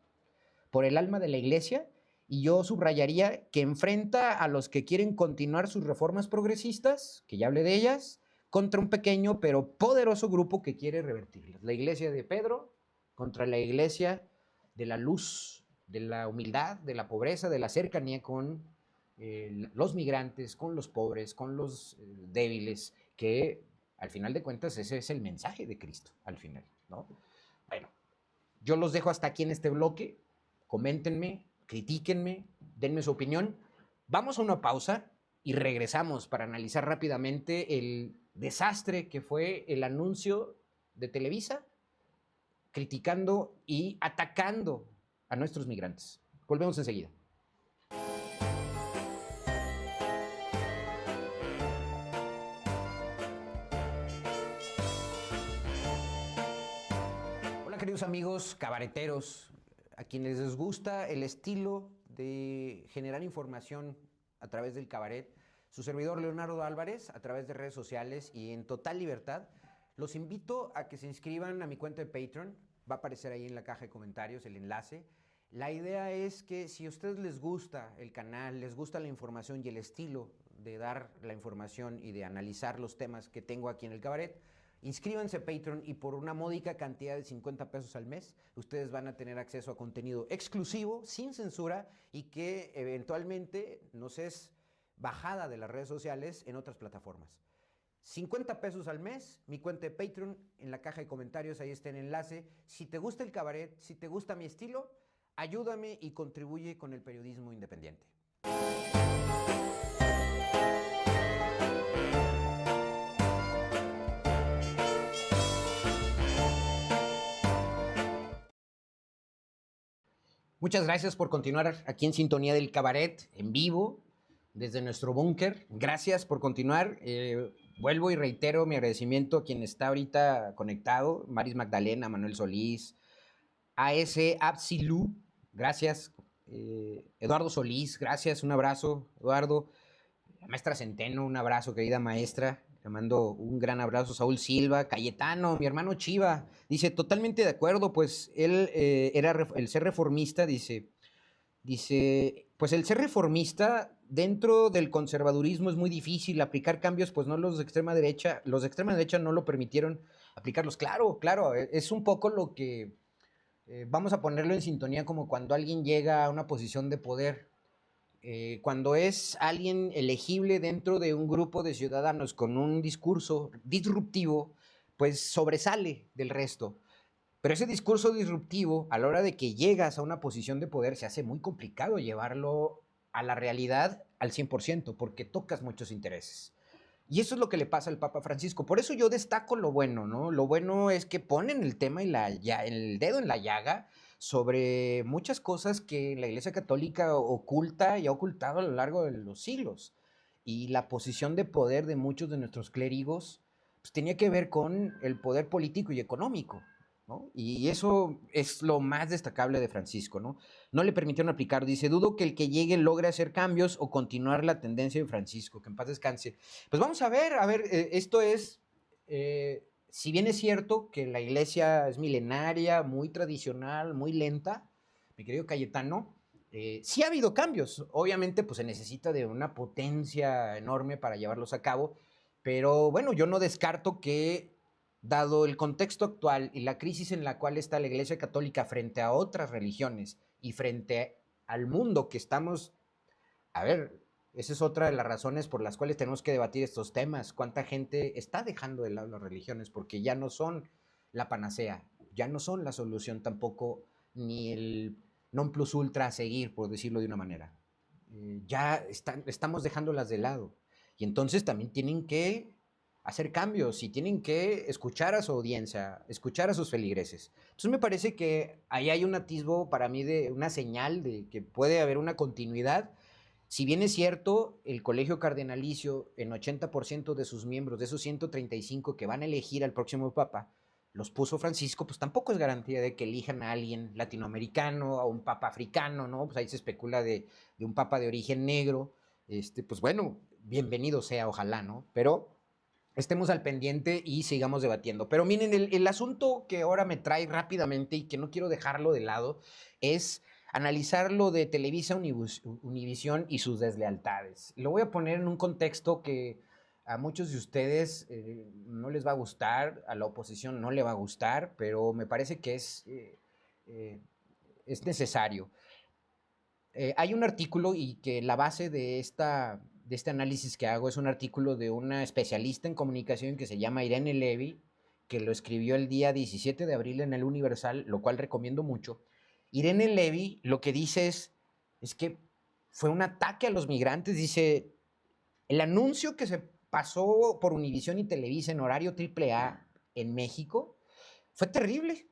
por el alma de la Iglesia, y yo subrayaría que enfrenta a los que quieren continuar sus reformas progresistas, que ya hablé de ellas, contra un pequeño pero poderoso grupo que quiere revertirlas. La Iglesia de Pedro contra la Iglesia de la luz, de la humildad, de la pobreza, de la cercanía con los migrantes, con los pobres, con los débiles, que al final de cuentas ese es el mensaje de Cristo, al final, ¿no? Bueno, yo los dejo hasta aquí en este bloque. Coméntenme, critíquenme, denme su opinión. Vamos a una pausa y regresamos para analizar rápidamente el desastre que fue el anuncio de Televisa criticando y atacando a nuestros migrantes. Volvemos enseguida. Hola queridos amigos cabareteros, a quienes les gusta el estilo de generar información a través del cabaret, su servidor Leonardo Álvarez, a través de redes sociales y en total libertad, los invito a que se inscriban a mi cuenta de Patreon. Va a aparecer ahí en la caja de comentarios el enlace. La idea es que si a ustedes les gusta el canal, les gusta la información y el estilo de dar la información y de analizar los temas que tengo aquí en el cabaret, inscríbanse a Patreon y por una módica cantidad de 50 pesos al mes, ustedes van a tener acceso a contenido exclusivo, sin censura y que eventualmente nos es bajada de las redes sociales en otras plataformas. 50 pesos al mes, mi cuenta de Patreon, en la caja de comentarios ahí está el enlace. Si te gusta el cabaret, si te gusta mi estilo, ayúdame y contribuye con el periodismo independiente. Muchas gracias por continuar aquí en sintonía del cabaret, en vivo, desde nuestro búnker. Gracias por continuar. Vuelvo y reitero mi agradecimiento a quien está ahorita conectado, Maris Magdalena, Manuel Solís, AS Absilú, gracias. Eduardo Solís, gracias, un abrazo, Eduardo. La maestra Centeno, un abrazo, querida maestra. Le mando un gran abrazo. Saúl Silva, Cayetano, mi hermano Chiva. Dice, totalmente de acuerdo, pues él era el ser reformista, dice, pues el ser reformista dentro del conservadurismo es muy difícil. Aplicar cambios, pues no los de extrema derecha no lo permitieron aplicarlos. Claro, claro, es un poco lo que vamos a ponerlo en sintonía como cuando alguien llega a una posición de poder. Cuando es alguien elegible dentro de un grupo de ciudadanos con un discurso disruptivo, pues sobresale del resto. Pero ese discurso disruptivo, a la hora de que llegas a una posición de poder, se hace muy complicado llevarlo a la realidad al 100%, porque tocas muchos intereses. Y eso es lo que le pasa al Papa Francisco. Por eso yo destaco lo bueno, ¿no? Lo bueno es que ponen el tema y el dedo en la llaga sobre muchas cosas que la Iglesia Católica oculta y ha ocultado a lo largo de los siglos. Y la posición de poder de muchos de nuestros clérigos pues, tenía que ver con el poder político y económico, ¿no? Y eso es lo más destacable de Francisco, ¿no? No le permitieron aplicar, dice, dudo que el que llegue logre hacer cambios o continuar la tendencia de Francisco, que en paz descanse. Pues vamos a ver, esto es, si bien es cierto que la iglesia es milenaria, muy tradicional, muy lenta, mi querido Cayetano, sí ha habido cambios. Obviamente, pues se necesita de una potencia enorme para llevarlos a cabo, pero bueno, yo no descarto que, dado el contexto actual y la crisis en la cual está la Iglesia Católica frente a otras religiones y frente al mundo que estamos, a ver, esa es otra de las razones por las cuales tenemos que debatir estos temas. ¿Cuánta gente está dejando de lado las religiones? Porque ya no son la panacea, ya no son la solución tampoco, ni el non plus ultra a seguir, por decirlo de una manera. estamos dejándolas de lado. Y entonces también tienen que hacer cambios y tienen que escuchar a su audiencia, escuchar a sus feligreses. Entonces me parece que ahí hay un atisbo para mí de una señal de que puede haber una continuidad. Si bien es cierto, el colegio cardenalicio, en 80% de sus miembros, de esos 135 que van a elegir al próximo papa, los puso Francisco, pues tampoco es garantía de que elijan a alguien latinoamericano, a un papa africano, ¿no? Pues ahí se especula de un papa de origen negro. Pues bueno, bienvenido sea, ojalá, ¿no? Pero estemos al pendiente y sigamos debatiendo. Pero miren, el asunto que ahora me trae rápidamente y que no quiero dejarlo de lado es analizar lo de Televisa Univisión y sus deslealtades. Lo voy a poner en un contexto que a muchos de ustedes no les va a gustar, a la oposición no le va a gustar, pero me parece que es necesario. Hay un artículo y que la base de este análisis que hago es un artículo de una especialista en comunicación que se llama Irene Levy, que lo escribió el día 17 de abril en el Universal, lo cual recomiendo mucho. Irene Levy lo que dice es que fue un ataque a los migrantes. Dice, el anuncio que se pasó por Univisión y Televisa en horario AAA en México fue terrible.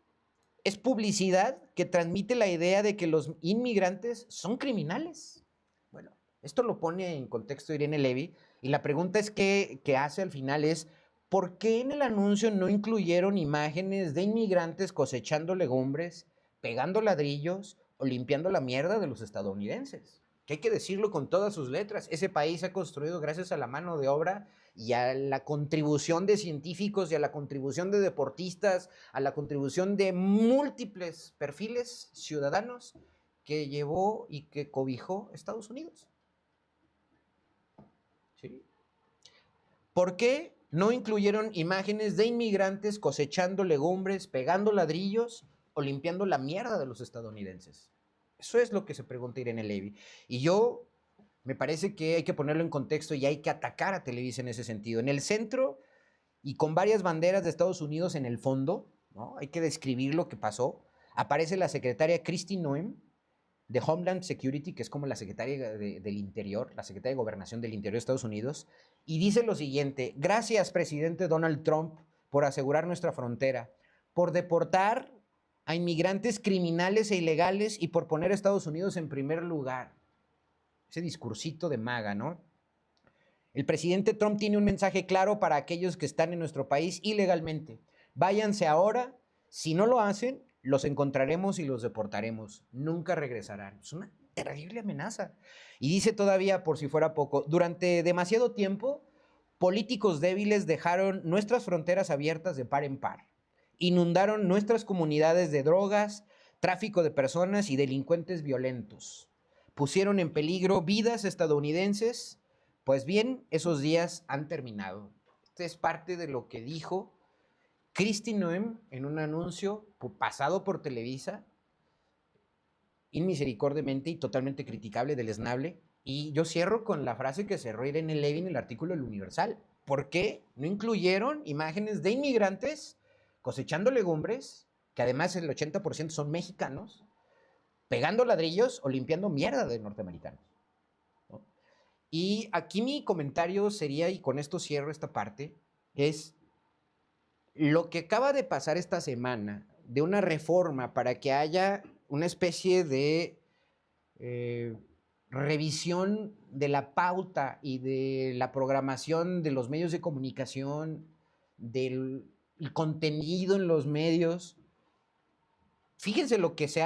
Es publicidad que transmite la idea de que los inmigrantes son criminales. Bueno, esto lo pone en contexto Irene Levy y la pregunta es que hace al final es, ¿por qué en el anuncio no incluyeron imágenes de inmigrantes cosechando legumbres, pegando ladrillos o limpiando la mierda de los estadounidenses? Que hay que decirlo con todas sus letras. Ese país se ha construido gracias a la mano de obra y a la contribución de científicos y a la contribución de deportistas, a la contribución de múltiples perfiles ciudadanos que llevó y que cobijó Estados Unidos. ¿Sí? ¿Por qué no incluyeron imágenes de inmigrantes cosechando legumbres, pegando ladrillos o limpiando la mierda de los estadounidenses? Eso es lo que se pregunta Irene Levy. Y yo me parece que hay que ponerlo en contexto y hay que atacar a Televisa en ese sentido. En el centro y con varias banderas de Estados Unidos en el fondo, ¿no? Hay que describir lo que pasó. Aparece la secretaria Kristi Noem de Homeland Security, que es como la secretaria del Interior, la secretaria de Gobernación del Interior de Estados Unidos, y dice lo siguiente: gracias, presidente Donald Trump, por asegurar nuestra frontera, por deportar a inmigrantes criminales e ilegales y por poner a Estados Unidos en primer lugar. Ese discursito de maga, ¿no? El presidente Trump tiene un mensaje claro para aquellos que están en nuestro país ilegalmente. Váyanse ahora. Si no lo hacen, los encontraremos y los deportaremos. Nunca regresarán. Es una terrible amenaza. Y dice todavía, por si fuera poco, durante demasiado tiempo, políticos débiles dejaron nuestras fronteras abiertas de par en par. Inundaron nuestras comunidades de drogas, tráfico de personas y delincuentes violentos. Pusieron en peligro vidas estadounidenses. Pues bien, esos días han terminado. Este es parte de lo que dijo Kristi Noem en un anuncio pasado por Televisa, inmisericordiamente y totalmente criticable, deleznable. Y yo cierro con la frase que cerró Irene Levy en el artículo del Universal. ¿Por qué no incluyeron imágenes de inmigrantes cosechando legumbres, que además el 80% son mexicanos, pegando ladrillos o limpiando mierda de norteamericanos? Y aquí mi comentario sería, y con esto cierro esta parte, es lo que acaba de pasar esta semana de una reforma para que haya una especie de revisión de la pauta y de la programación de los medios de comunicación, del contenido en los medios. Fíjense lo que se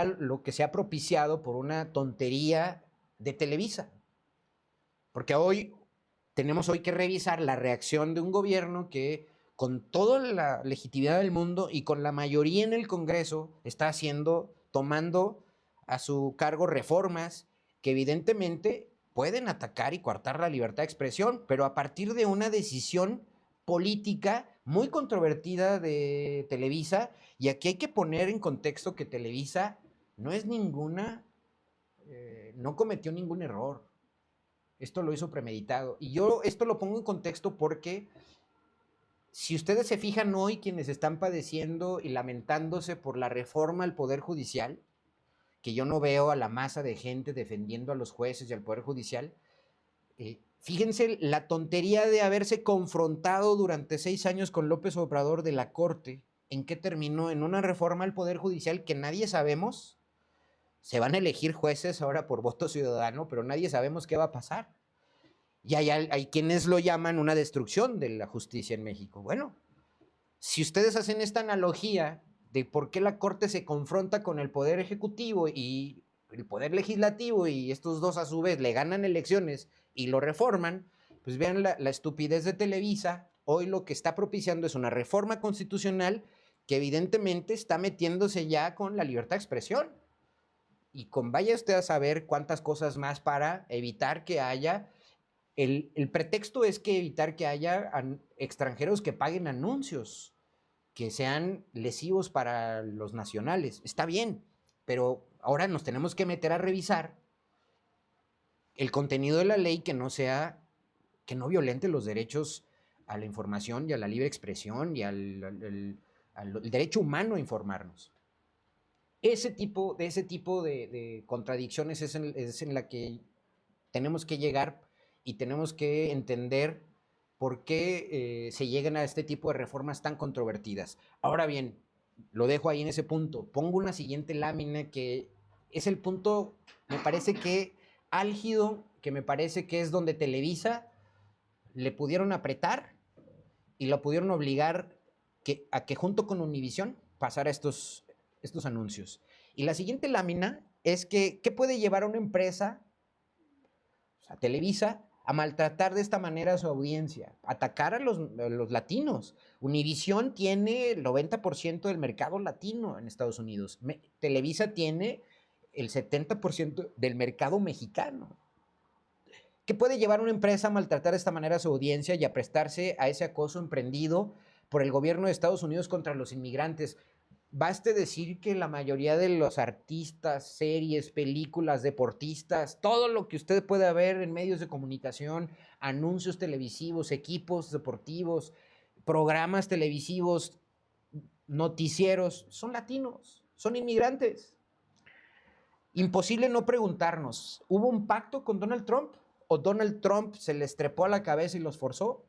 ha propiciado por una tontería de Televisa. Porque tenemos hoy que revisar la reacción de un gobierno que, con toda la legitimidad del mundo y con la mayoría en el Congreso, está tomando a su cargo reformas que evidentemente pueden atacar y coartar la libertad de expresión, pero a partir de una decisión política muy controvertida de Televisa. Y aquí hay que poner en contexto que Televisa no es no cometió ningún error. Esto lo hizo premeditado. Y yo esto lo pongo en contexto porque si ustedes se fijan hoy, quienes están padeciendo y lamentándose por la reforma al Poder Judicial, que yo no veo a la masa de gente defendiendo a los jueces y al Poder Judicial. Fíjense la tontería de haberse confrontado durante 6 años con López Obrador de la Corte. ¿En qué terminó? En una reforma al Poder Judicial que nadie sabemos. Se van a elegir jueces ahora por voto ciudadano, pero nadie sabemos qué va a pasar. Y hay quienes lo llaman una destrucción de la justicia en México. Bueno, si ustedes hacen esta analogía de por qué la Corte se confronta con el Poder Ejecutivo y el Poder Legislativo y estos dos a su vez le ganan elecciones y lo reforman, pues vean la estupidez de Televisa. Hoy lo que está propiciando es una reforma constitucional que evidentemente está metiéndose ya con la libertad de expresión. Y vaya usted a saber cuántas cosas más para evitar que haya. El pretexto es que evitar que haya extranjeros que paguen anuncios que sean lesivos para los nacionales. Está bien, pero ahora nos tenemos que meter a revisar el contenido de la ley que no violente los derechos a la información y a la libre expresión y al derecho humano a informarnos. Ese tipo de contradicciones es en la que tenemos que llegar y tenemos que entender por qué se llegan a este tipo de reformas tan controvertidas. Ahora bien, lo dejo ahí en ese punto. Pongo una siguiente lámina que es el punto, me parece que álgido, que me parece que es donde Televisa le pudieron apretar y lo pudieron obligar a que junto con Univisión pasara estos anuncios. Y la siguiente lámina es que, ¿qué puede llevar a una empresa, a Televisa, a maltratar de esta manera a su audiencia, atacar a los latinos? Univisión tiene el 90% del mercado latino en Estados Unidos. Televisa tiene el 70% del mercado mexicano. ¿Qué puede llevar a una empresa a maltratar de esta manera a su audiencia y a prestarse a ese acoso emprendido por el gobierno de Estados Unidos contra los inmigrantes? Baste decir que la mayoría de los artistas, series, películas, deportistas, todo lo que usted pueda ver en medios de comunicación, anuncios televisivos, equipos deportivos, programas televisivos, noticieros, son latinos, son inmigrantes. Imposible no preguntarnos, ¿hubo un pacto con Donald Trump? ¿O Donald Trump se les trepó a la cabeza y los forzó?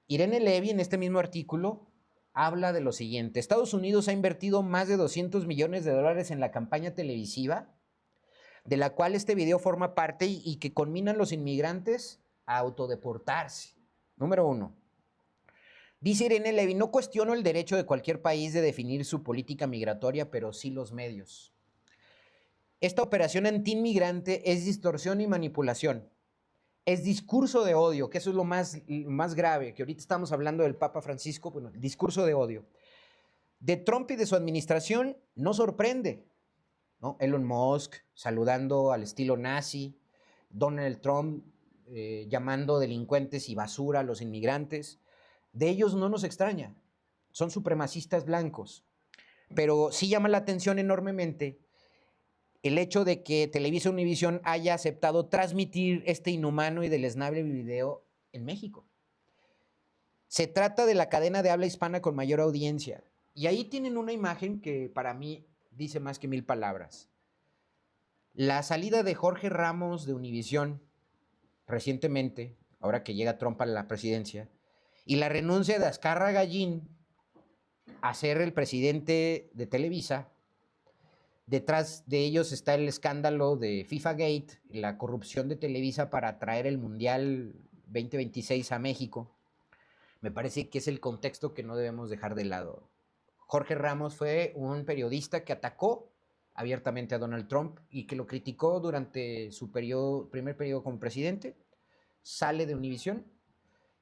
Irene Levy, en este mismo artículo, habla de lo siguiente. Estados Unidos ha invertido más de $200 millones en la campaña televisiva, de la cual este video forma parte y que conminan los inmigrantes a autodeportarse. Número 1. Dice Irene Levy, no cuestiono el derecho de cualquier país de definir su política migratoria, pero sí los medios. Esta operación antiinmigrante es distorsión y manipulación. Es discurso de odio, que eso es lo más grave, que ahorita estamos hablando del Papa Francisco, bueno, discurso de odio. De Trump y de su administración no sorprende, ¿no? Elon Musk saludando al estilo nazi, Donald Trump llamando delincuentes y basura a los inmigrantes. De ellos no nos extraña, son supremacistas blancos, pero sí llama la atención enormemente el hecho de que Televisa Univisión haya aceptado transmitir este inhumano y deleznable video en México. Se trata de la cadena de habla hispana con mayor audiencia. Y ahí tienen una imagen que para mí dice más que 1000 palabras. La salida de Jorge Ramos de Univisión recientemente, ahora que llega Trump a la presidencia, y la renuncia de Azcárraga Gallín a ser el presidente de Televisa. Detrás de ellos está el escándalo de FIFA Gate, la corrupción de Televisa para traer el Mundial 2026 a México. Me parece que es el contexto que no debemos dejar de lado. Jorge Ramos fue un periodista que atacó abiertamente a Donald Trump y que lo criticó durante su primer periodo como presidente. Sale de Univisión.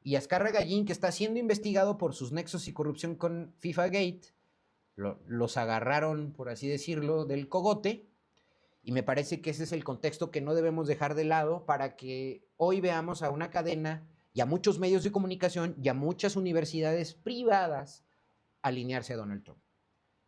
Y Azcárraga Gallín, que está siendo investigado por sus nexos y corrupción con FIFA Gate, los agarraron, por así decirlo, del cogote, y me parece que ese es el contexto que no debemos dejar de lado para que hoy veamos a una cadena y a muchos medios de comunicación y a muchas universidades privadas alinearse a Donald Trump.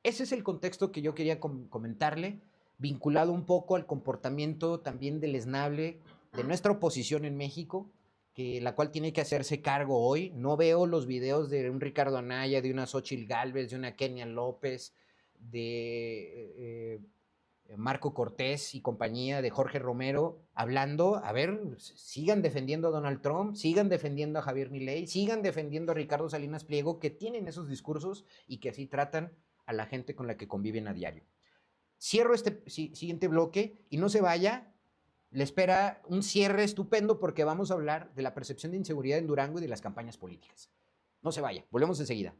Ese es el contexto que yo quería comentarle, vinculado un poco al comportamiento también deleznable de nuestra oposición en México, la cual tiene que hacerse cargo hoy. No veo los videos de un Ricardo Anaya, de una Xóchitl Gálvez, de una Kenia López, de Marco Cortés y compañía de Jorge Romero, hablando, a ver, sigan defendiendo a Donald Trump, sigan defendiendo a Javier Milei, sigan defendiendo a Ricardo Salinas Pliego, que tienen esos discursos y que así tratan a la gente con la que conviven a diario. Cierro este siguiente bloque y no se vaya, le espera un cierre estupendo porque vamos a hablar de la percepción de inseguridad en Durango y de las campañas políticas. No se vaya, volvemos enseguida.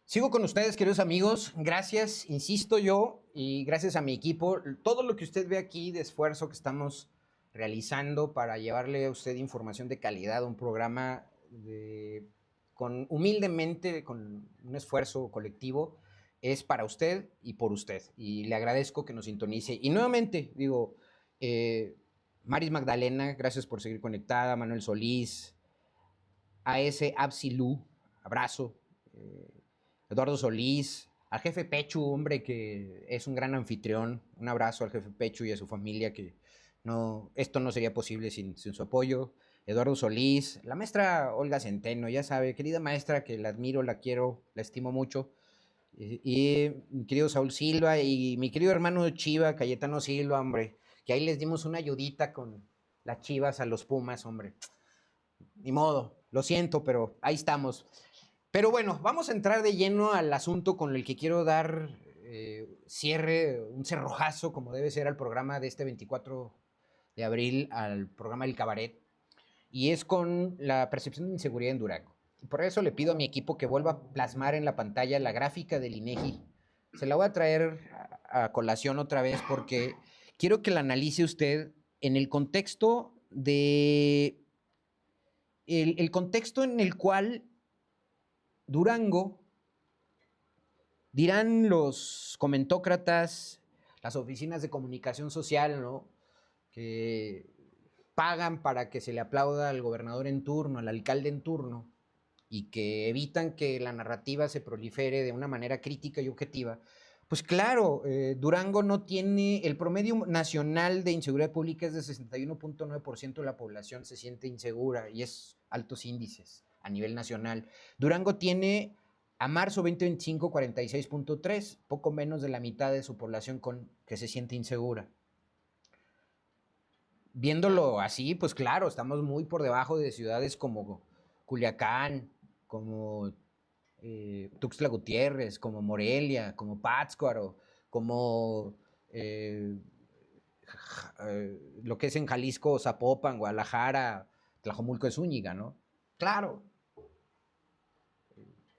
Sigo con ustedes, queridos amigos. Gracias, insisto yo, y gracias a mi equipo. Todo lo que usted ve aquí de esfuerzo que estamos realizando para llevarle a usted información de calidad, un programa con humildemente, con un esfuerzo colectivo, es para usted y por usted. Y le agradezco que nos sintonice. Y nuevamente, digo, Maris Magdalena, gracias por seguir conectada. Manuel Solís, A.S. Absilú, abrazo. Eduardo Solís, al jefe Pechu, hombre, que es un gran anfitrión. Un abrazo al jefe Pechu y a su familia, que esto no sería posible sin su apoyo. Eduardo Solís, la maestra Olga Centeno, ya sabe, querida maestra, que la admiro, la quiero, la estimo mucho. Y mi querido Saúl Silva y mi querido hermano Chiva, Cayetano Silva, hombre, que ahí les dimos una ayudita con las Chivas a los Pumas, hombre. Ni modo, lo siento, pero ahí estamos. Pero bueno, vamos a entrar de lleno al asunto con el que quiero dar cierre, un cerrojazo, como debe ser, al programa de este 24 de abril, al programa del Cabaret, y es con la percepción de inseguridad en Durango. Y por eso le pido a mi equipo que vuelva a plasmar en la pantalla la gráfica del INEGI. Se la voy a traer a colación otra vez porque quiero que la analice usted en el contexto de... el contexto en el cual Durango, dirán los comentócratas, las oficinas de comunicación social, ¿no?, que pagan para que se le aplauda al gobernador en turno, al alcalde en turno, y que evitan que la narrativa se prolifere de una manera crítica y objetiva. Pues claro, Durango no tiene, el promedio nacional de inseguridad pública es de 61.9% de la población se siente insegura y es altos índices a nivel nacional. Durango tiene a marzo 2025 46.3, poco menos de la mitad de su población que se siente insegura. viéndolo así, pues claro, estamos muy por debajo de ciudades como Culiacán, como Tuxtla Gutiérrez, como Morelia, como Pátzcuaro, como eh, lo que es en Jalisco, Zapopan, Guadalajara, Tlajomulco de Zúñiga, ¿no? Claro,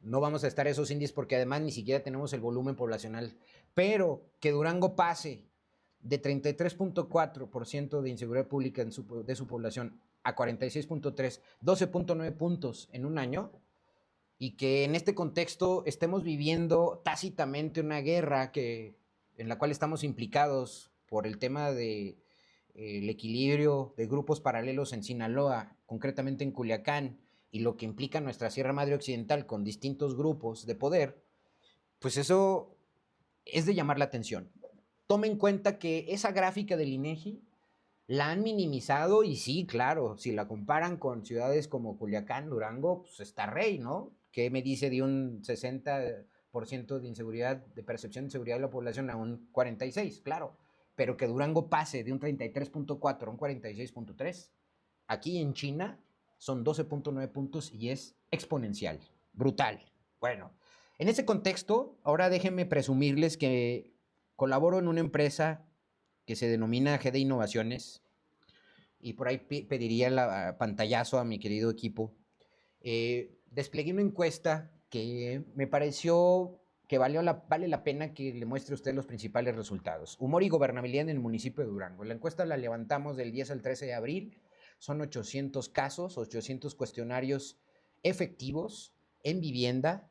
no vamos a estar esos índices porque además ni siquiera tenemos el volumen poblacional, pero que Durango pase de 33.4% de inseguridad pública de su población a 46.3, 12.9 puntos en un año, y que en este contexto estemos viviendo tácitamente una guerra en la cual estamos implicados por el tema de el equilibrio de grupos paralelos en Sinaloa, concretamente en Culiacán, y lo que implica nuestra Sierra Madre Occidental con distintos grupos de poder, pues eso es de llamar la atención. Tome en cuenta que esa gráfica del INEGI la han minimizado y sí, claro, si la comparan con ciudades como Culiacán, Durango, pues está rey, ¿no? ¿Qué me dice de un 60% de inseguridad, de percepción de inseguridad de la población a un 46%? Claro, pero que Durango pase de un 33.4 a un 46.3, aquí en China son 12.9 puntos y es exponencial, brutal. Bueno, en ese contexto, ahora déjenme presumirles que colaboro en una empresa que se denomina GD Innovaciones, y por ahí pediría el pantallazo a mi querido equipo. Desplegué una encuesta que me pareció que vale la pena que le muestre a usted los principales resultados. Humor y gobernabilidad en el municipio de Durango. La encuesta la levantamos del 10 al 13 de abril. Son 800 casos, 800 cuestionarios efectivos en vivienda,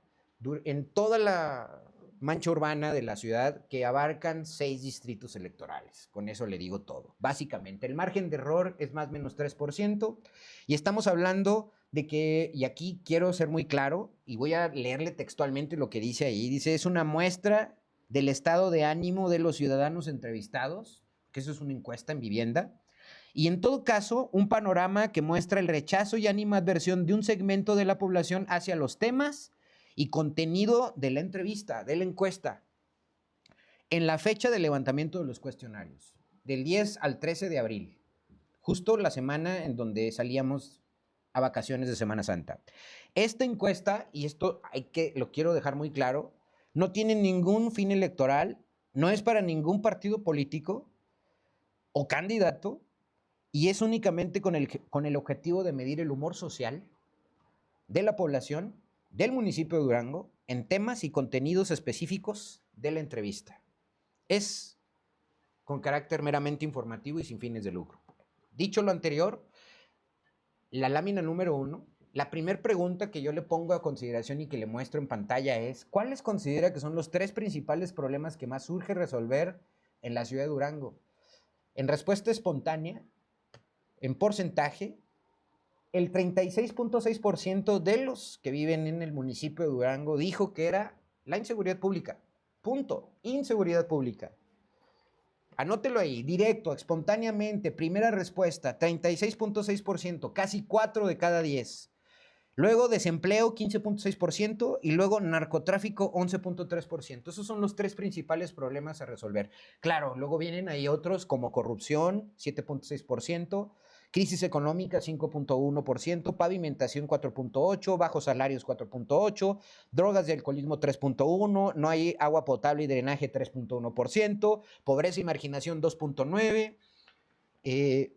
en toda la mancha urbana de la ciudad, que abarcan 6 distritos electorales. Con eso le digo todo. Básicamente, el margen de error es más o menos 3%, y estamos hablando de que, y aquí quiero ser muy claro, y voy a leerle textualmente lo que dice ahí, dice, es una muestra del estado de ánimo de los ciudadanos entrevistados, que eso es una encuesta en vivienda, y en todo caso, un panorama que muestra el rechazo y animadversión de un segmento de la población hacia los temas y contenido de la entrevista, de la encuesta, en la fecha del levantamiento de los cuestionarios, del 10 al 13 de abril, justo la semana en donde salíamos a vacaciones de Semana Santa. Esta encuesta, y esto lo quiero dejar muy claro, no tiene ningún fin electoral, no es para ningún partido político o candidato, y es únicamente con el objetivo de medir el humor social de la población del municipio de Durango en temas y contenidos específicos de la entrevista. Es con carácter meramente informativo y sin fines de lucro. Dicho lo anterior, la lámina número 1, la primera pregunta que yo le pongo a consideración y que le muestro en pantalla es, ¿cuáles considera que son los 3 principales problemas que más urge resolver en la ciudad de Durango? En respuesta espontánea, en porcentaje, el 36.6% de los que viven en el municipio de Durango dijo que era la inseguridad pública. Punto. Inseguridad pública. Anótelo ahí, directo, espontáneamente. Primera respuesta, 36.6%, casi 4 de cada 10. Luego desempleo, 15.6%, y luego narcotráfico, 11.3%. Esos son los 3 principales problemas a resolver. Claro, luego vienen ahí otros como corrupción, 7.6%, crisis económica, 5.1%, pavimentación, 4.8%, bajos salarios, 4.8%, drogas y alcoholismo, 3.1%, no hay agua potable y drenaje, 3.1%, pobreza y marginación, 2.9%,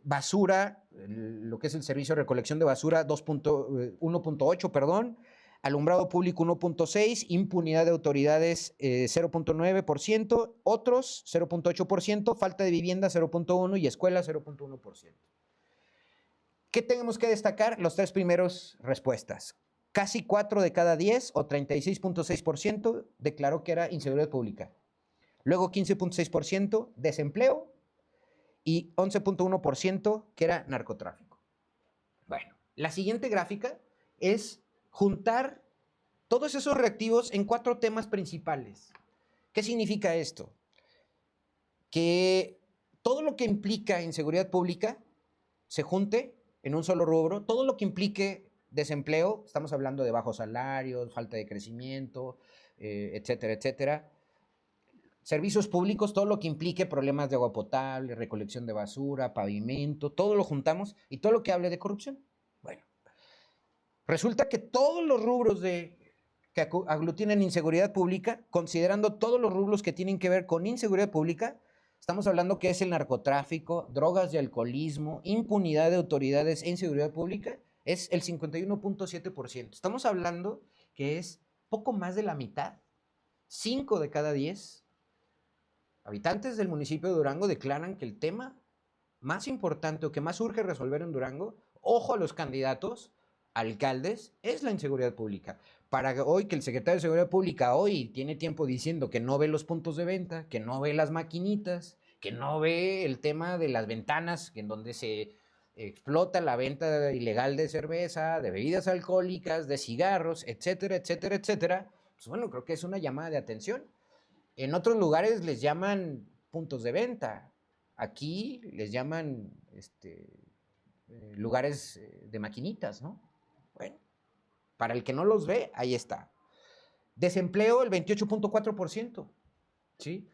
basura, lo que es el servicio de recolección de basura, 1.8, perdón, alumbrado público 1.6, impunidad de autoridades 0.9%, otros 0.8%, falta de vivienda 0.1 y escuela 0.1%. ¿Qué tenemos que destacar? Los 3 primeros respuestas. Casi 4 de cada 10 o 36.6% declaró que era inseguridad pública. Luego 15.6% desempleo y 11.1% que era narcotráfico. Bueno, la siguiente gráfica es juntar todos esos reactivos en 4 temas principales. ¿Qué significa esto? Que todo lo que implica inseguridad pública se junte en un solo rubro, todo lo que implique desempleo, estamos hablando de bajos salarios, falta de crecimiento, etcétera, etcétera, Servicios públicos, todo lo que implique problemas de agua potable, recolección de basura, pavimento, todo lo juntamos y todo lo que hable de corrupción. Bueno, resulta que todos los rubros que aglutinan inseguridad pública, considerando todos los rubros que tienen que ver con inseguridad pública, estamos hablando que es el narcotráfico, drogas y alcoholismo, impunidad de autoridades e inseguridad pública, es el 51.7%. Estamos hablando que es poco más de la mitad, 5 de cada 10 habitantes del municipio de Durango declaran que el tema más importante o que más urge resolver en Durango, ojo a los candidatos, alcaldes, es la inseguridad pública. Para hoy que el secretario de Seguridad Pública hoy tiene tiempo diciendo que no ve los puntos de venta, que no ve las maquinitas, que no ve el tema de las ventanas en donde se explota la venta ilegal de cerveza, de bebidas alcohólicas, de cigarros, etcétera, etcétera, etcétera, pues bueno, creo que es una llamada de atención. En otros lugares les llaman puntos de venta. Aquí les llaman lugares de maquinitas, ¿no? Bueno, para el que no los ve, ahí está. Desempleo, el 28.4%, ¿sí?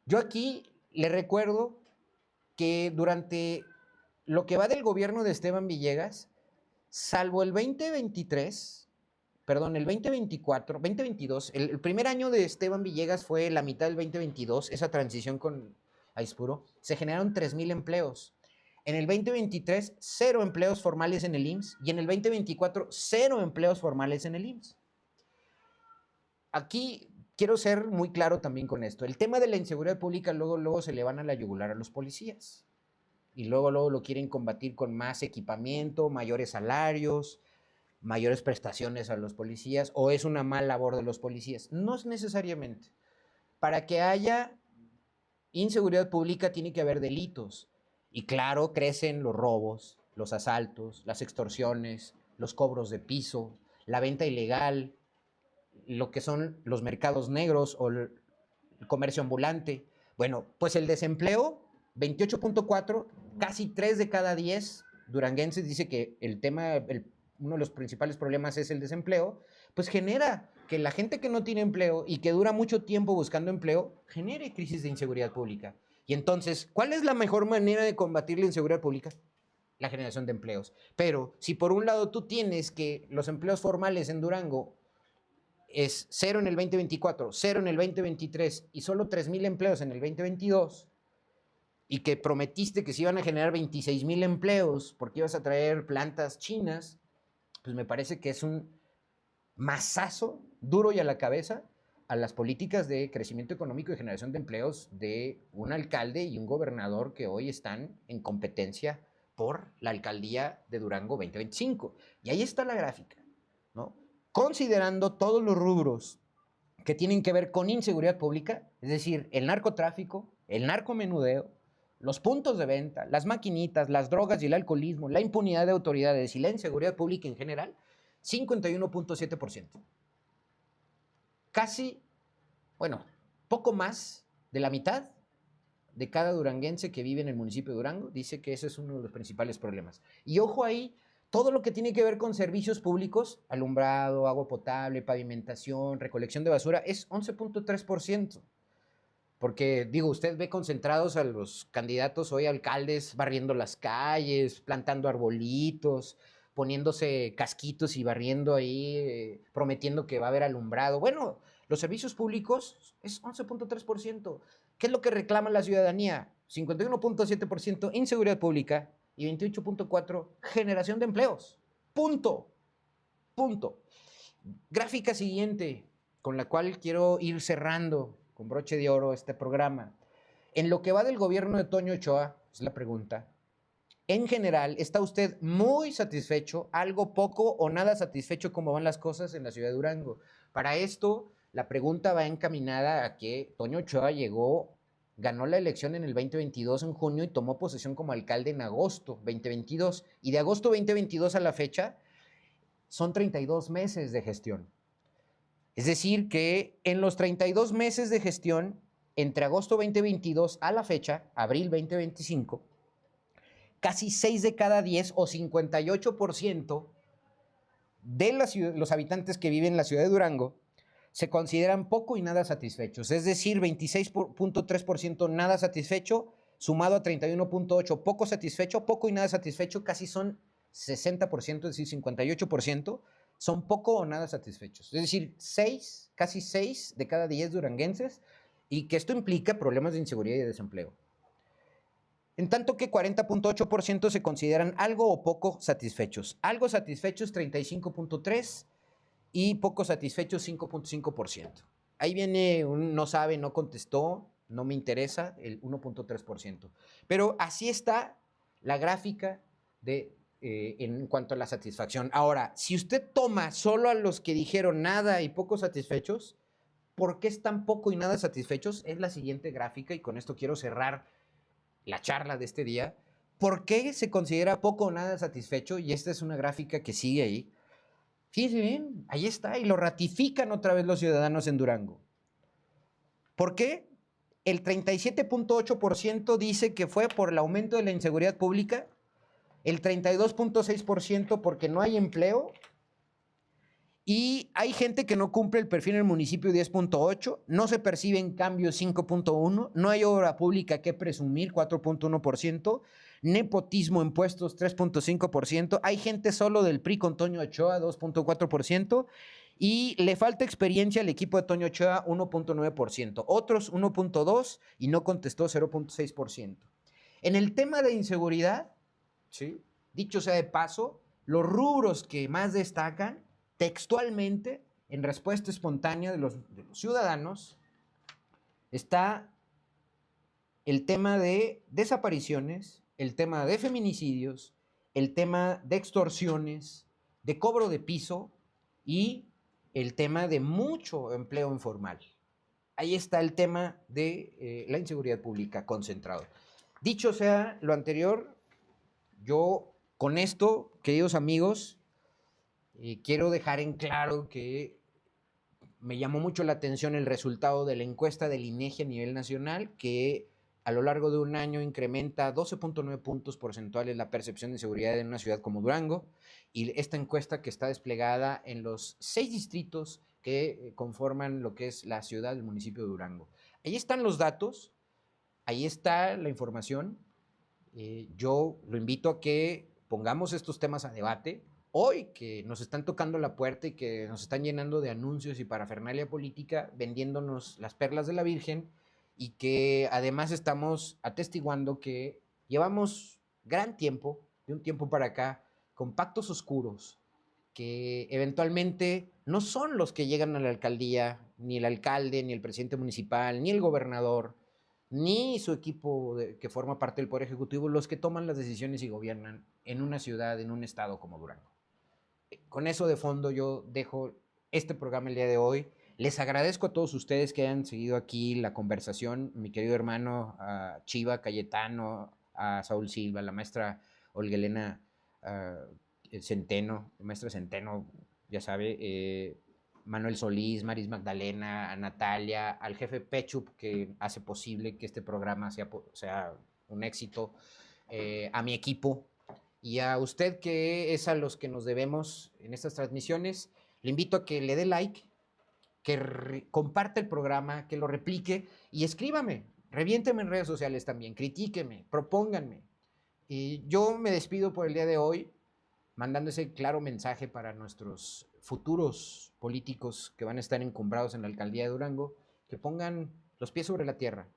Yo aquí le recuerdo que durante lo que va del gobierno de Esteban Villegas, salvo el 2023, perdón, el 2024, 2022, el primer año de Esteban Villegas fue la mitad del 2022, esa transición con Aispuro, se generaron 3,000 empleos. En el 2023, 0 empleos formales en el IMSS y en el 2024, 0 empleos formales en el IMSS. Aquí quiero ser muy claro también con esto. El tema de la inseguridad pública luego se le van a la yugular a los policías y luego lo quieren combatir con más equipamiento, mayores salarios, mayores prestaciones a los policías, o es una mala labor de los policías. No es necesariamente. Para que haya inseguridad pública tiene que haber delitos. Y claro, crecen los robos, los asaltos, las extorsiones, los cobros de piso, la venta ilegal, lo que son los mercados negros o el comercio ambulante. Bueno, pues el desempleo, 28.4, casi 3 de cada 10 duranguenses dice que el tema, uno de los principales problemas es el desempleo, pues genera que la gente que no tiene empleo y que dura mucho tiempo buscando empleo, genere crisis de inseguridad pública. Y entonces, ¿cuál es la mejor manera de combatir la inseguridad pública? La generación de empleos. Pero si por un lado tú tienes que los empleos formales en Durango es 0 en el 2024, 0 en el 2023 y solo 3,000 empleos en el 2022, y que prometiste que se iban a generar 26,000 empleos porque ibas a traer plantas chinas, pues me parece que es un mazazo duro y a la cabeza a las políticas de crecimiento económico y generación de empleos de un alcalde y un gobernador que hoy están en competencia por la alcaldía de Durango 2025. Y ahí está la gráfica, ¿no? Considerando todos los rubros que tienen que ver con inseguridad pública, es decir, el narcotráfico, el narcomenudeo, los puntos de venta, las maquinitas, las drogas y el alcoholismo, la impunidad de autoridades y la inseguridad pública en general, 51.7%. Casi, bueno, poco más de la mitad de cada duranguense que vive en el municipio de Durango dice que ese es uno de los principales problemas. Y ojo ahí, todo lo que tiene que ver con servicios públicos, alumbrado, agua potable, pavimentación, recolección de basura, es 11.3%. Porque, digo, usted ve concentrados a los candidatos hoy alcaldes barriendo las calles, plantando arbolitos, poniéndose casquitos y barriendo ahí, prometiendo que va a haber alumbrado. Bueno, los servicios públicos es 11.3%. ¿Qué es lo que reclama la ciudadanía? 51.7% inseguridad pública y 28.4% generación de empleos. Punto. Punto. Gráfica siguiente, con la cual quiero ir cerrando con broche de oro este programa. En lo que va del gobierno de Toño Ochoa, es la pregunta, en general, ¿está usted muy satisfecho, algo poco o nada satisfecho cómo van las cosas en la ciudad de Durango? Para esto, la pregunta va encaminada a que Toño Ochoa ganó la elección en el 2022 en junio y tomó posesión como alcalde en agosto 2022. Y de agosto 2022 a la fecha son 32 meses de gestión. Es decir, que en los 32 meses de gestión, entre agosto 2022 a la fecha, abril 2025, casi 6 de cada 10 o 58% de los habitantes que viven en la ciudad de Durango se consideran poco y nada satisfechos. Es decir, 26.3% nada satisfecho, sumado a 31.8% poco satisfecho, poco y nada satisfecho, casi son 60%, es decir, 58%, son poco o nada satisfechos. Es decir, casi 6 de cada 10 duranguenses, y que esto implica problemas de inseguridad y de desempleo. En tanto que 40.8% se consideran algo o poco satisfechos. Algo satisfechos 35.3% y poco satisfechos 5.5%. Ahí viene un no sabe, no contestó, no me interesa, el 1.3%. Pero así está la gráfica en cuanto a la satisfacción. Ahora, si usted toma solo a los que dijeron nada y poco satisfechos, ¿por qué están poco y nada satisfechos? Es la siguiente gráfica, y con esto quiero cerrar la charla de este día. ¿Por qué se considera poco o nada satisfecho? Y esta es una gráfica que sigue ahí. Fíjense bien, ahí está, y lo ratifican otra vez los ciudadanos en Durango. ¿Por qué? El 37.8% dice que fue por el aumento de la inseguridad pública, el 32.6% porque no hay empleo, y hay gente que no cumple el perfil en el municipio 10.8%, no se perciben cambios 5.1%, no hay obra pública que presumir 4.1%, nepotismo en puestos 3.5%, hay gente solo del PRI con Toño Ochoa 2.4%, y le falta experiencia al equipo de Toño Ochoa 1.9%, otros 1.2% y no contestó 0.6%. En el tema de inseguridad, ¿sí?, dicho sea de paso, los rubros que más destacan textualmente, en respuesta espontánea de los ciudadanos, está el tema de desapariciones, el tema de feminicidios, el tema de extorsiones, de cobro de piso y el tema de mucho empleo informal. Ahí está el tema de la inseguridad pública concentrado. Dicho sea lo anterior, yo con esto, queridos amigos, quiero dejar en claro que me llamó mucho la atención el resultado de la encuesta del INEGI a nivel nacional, que a lo largo de un año incrementa 12.9 puntos porcentuales la percepción de seguridad en una ciudad como Durango, y esta encuesta que está desplegada en los 6 distritos que conforman lo que es la ciudad del municipio de Durango. Ahí están los datos, ahí está la información. Yo lo invito a que pongamos estos temas a debate. Hoy que nos están tocando la puerta y que nos están llenando de anuncios y parafernalia política, vendiéndonos las perlas de la Virgen, y que además estamos atestiguando que llevamos gran tiempo, de un tiempo para acá, con pactos oscuros, que eventualmente no son los que llegan a la alcaldía, ni el alcalde, ni el presidente municipal, ni el gobernador, ni su equipo que forma parte del Poder Ejecutivo, los que toman las decisiones y gobiernan en una ciudad, en un estado como Durango. Con eso de fondo yo dejo este programa el día de hoy. Les agradezco a todos ustedes que hayan seguido aquí la conversación, mi querido hermano Chiva Cayetano, a Saúl Silva, la maestra Olga Elena Centeno, maestra Centeno, ya sabe, Manuel Solís, Maris Magdalena, a Natalia, al jefe Pechup, que hace posible que este programa sea un éxito, a mi equipo, y a usted, que es a los que nos debemos en estas transmisiones. Le invito a que le dé like, que comparte el programa, que lo replique y escríbame, reviénteme en redes sociales también, critíqueme, propónganme. Y yo me despido por el día de hoy, mandando ese claro mensaje para nuestros futuros políticos que van a estar encumbrados en la alcaldía de Durango, que pongan los pies sobre la tierra,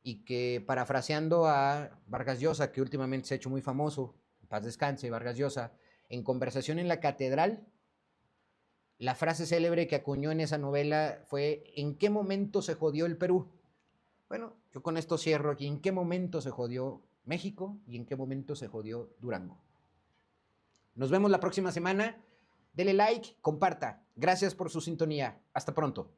y que, parafraseando a Vargas Llosa, que últimamente se ha hecho muy famoso, paz descanse Vargas Llosa, en Conversación en la Catedral, la frase célebre que acuñó en esa novela fue: ¿en qué momento se jodió el Perú? Bueno, yo con esto cierro aquí. ¿En qué momento se jodió México y en qué momento se jodió Durango? Nos vemos la próxima semana. Dele like, comparta. Gracias por su sintonía. Hasta pronto.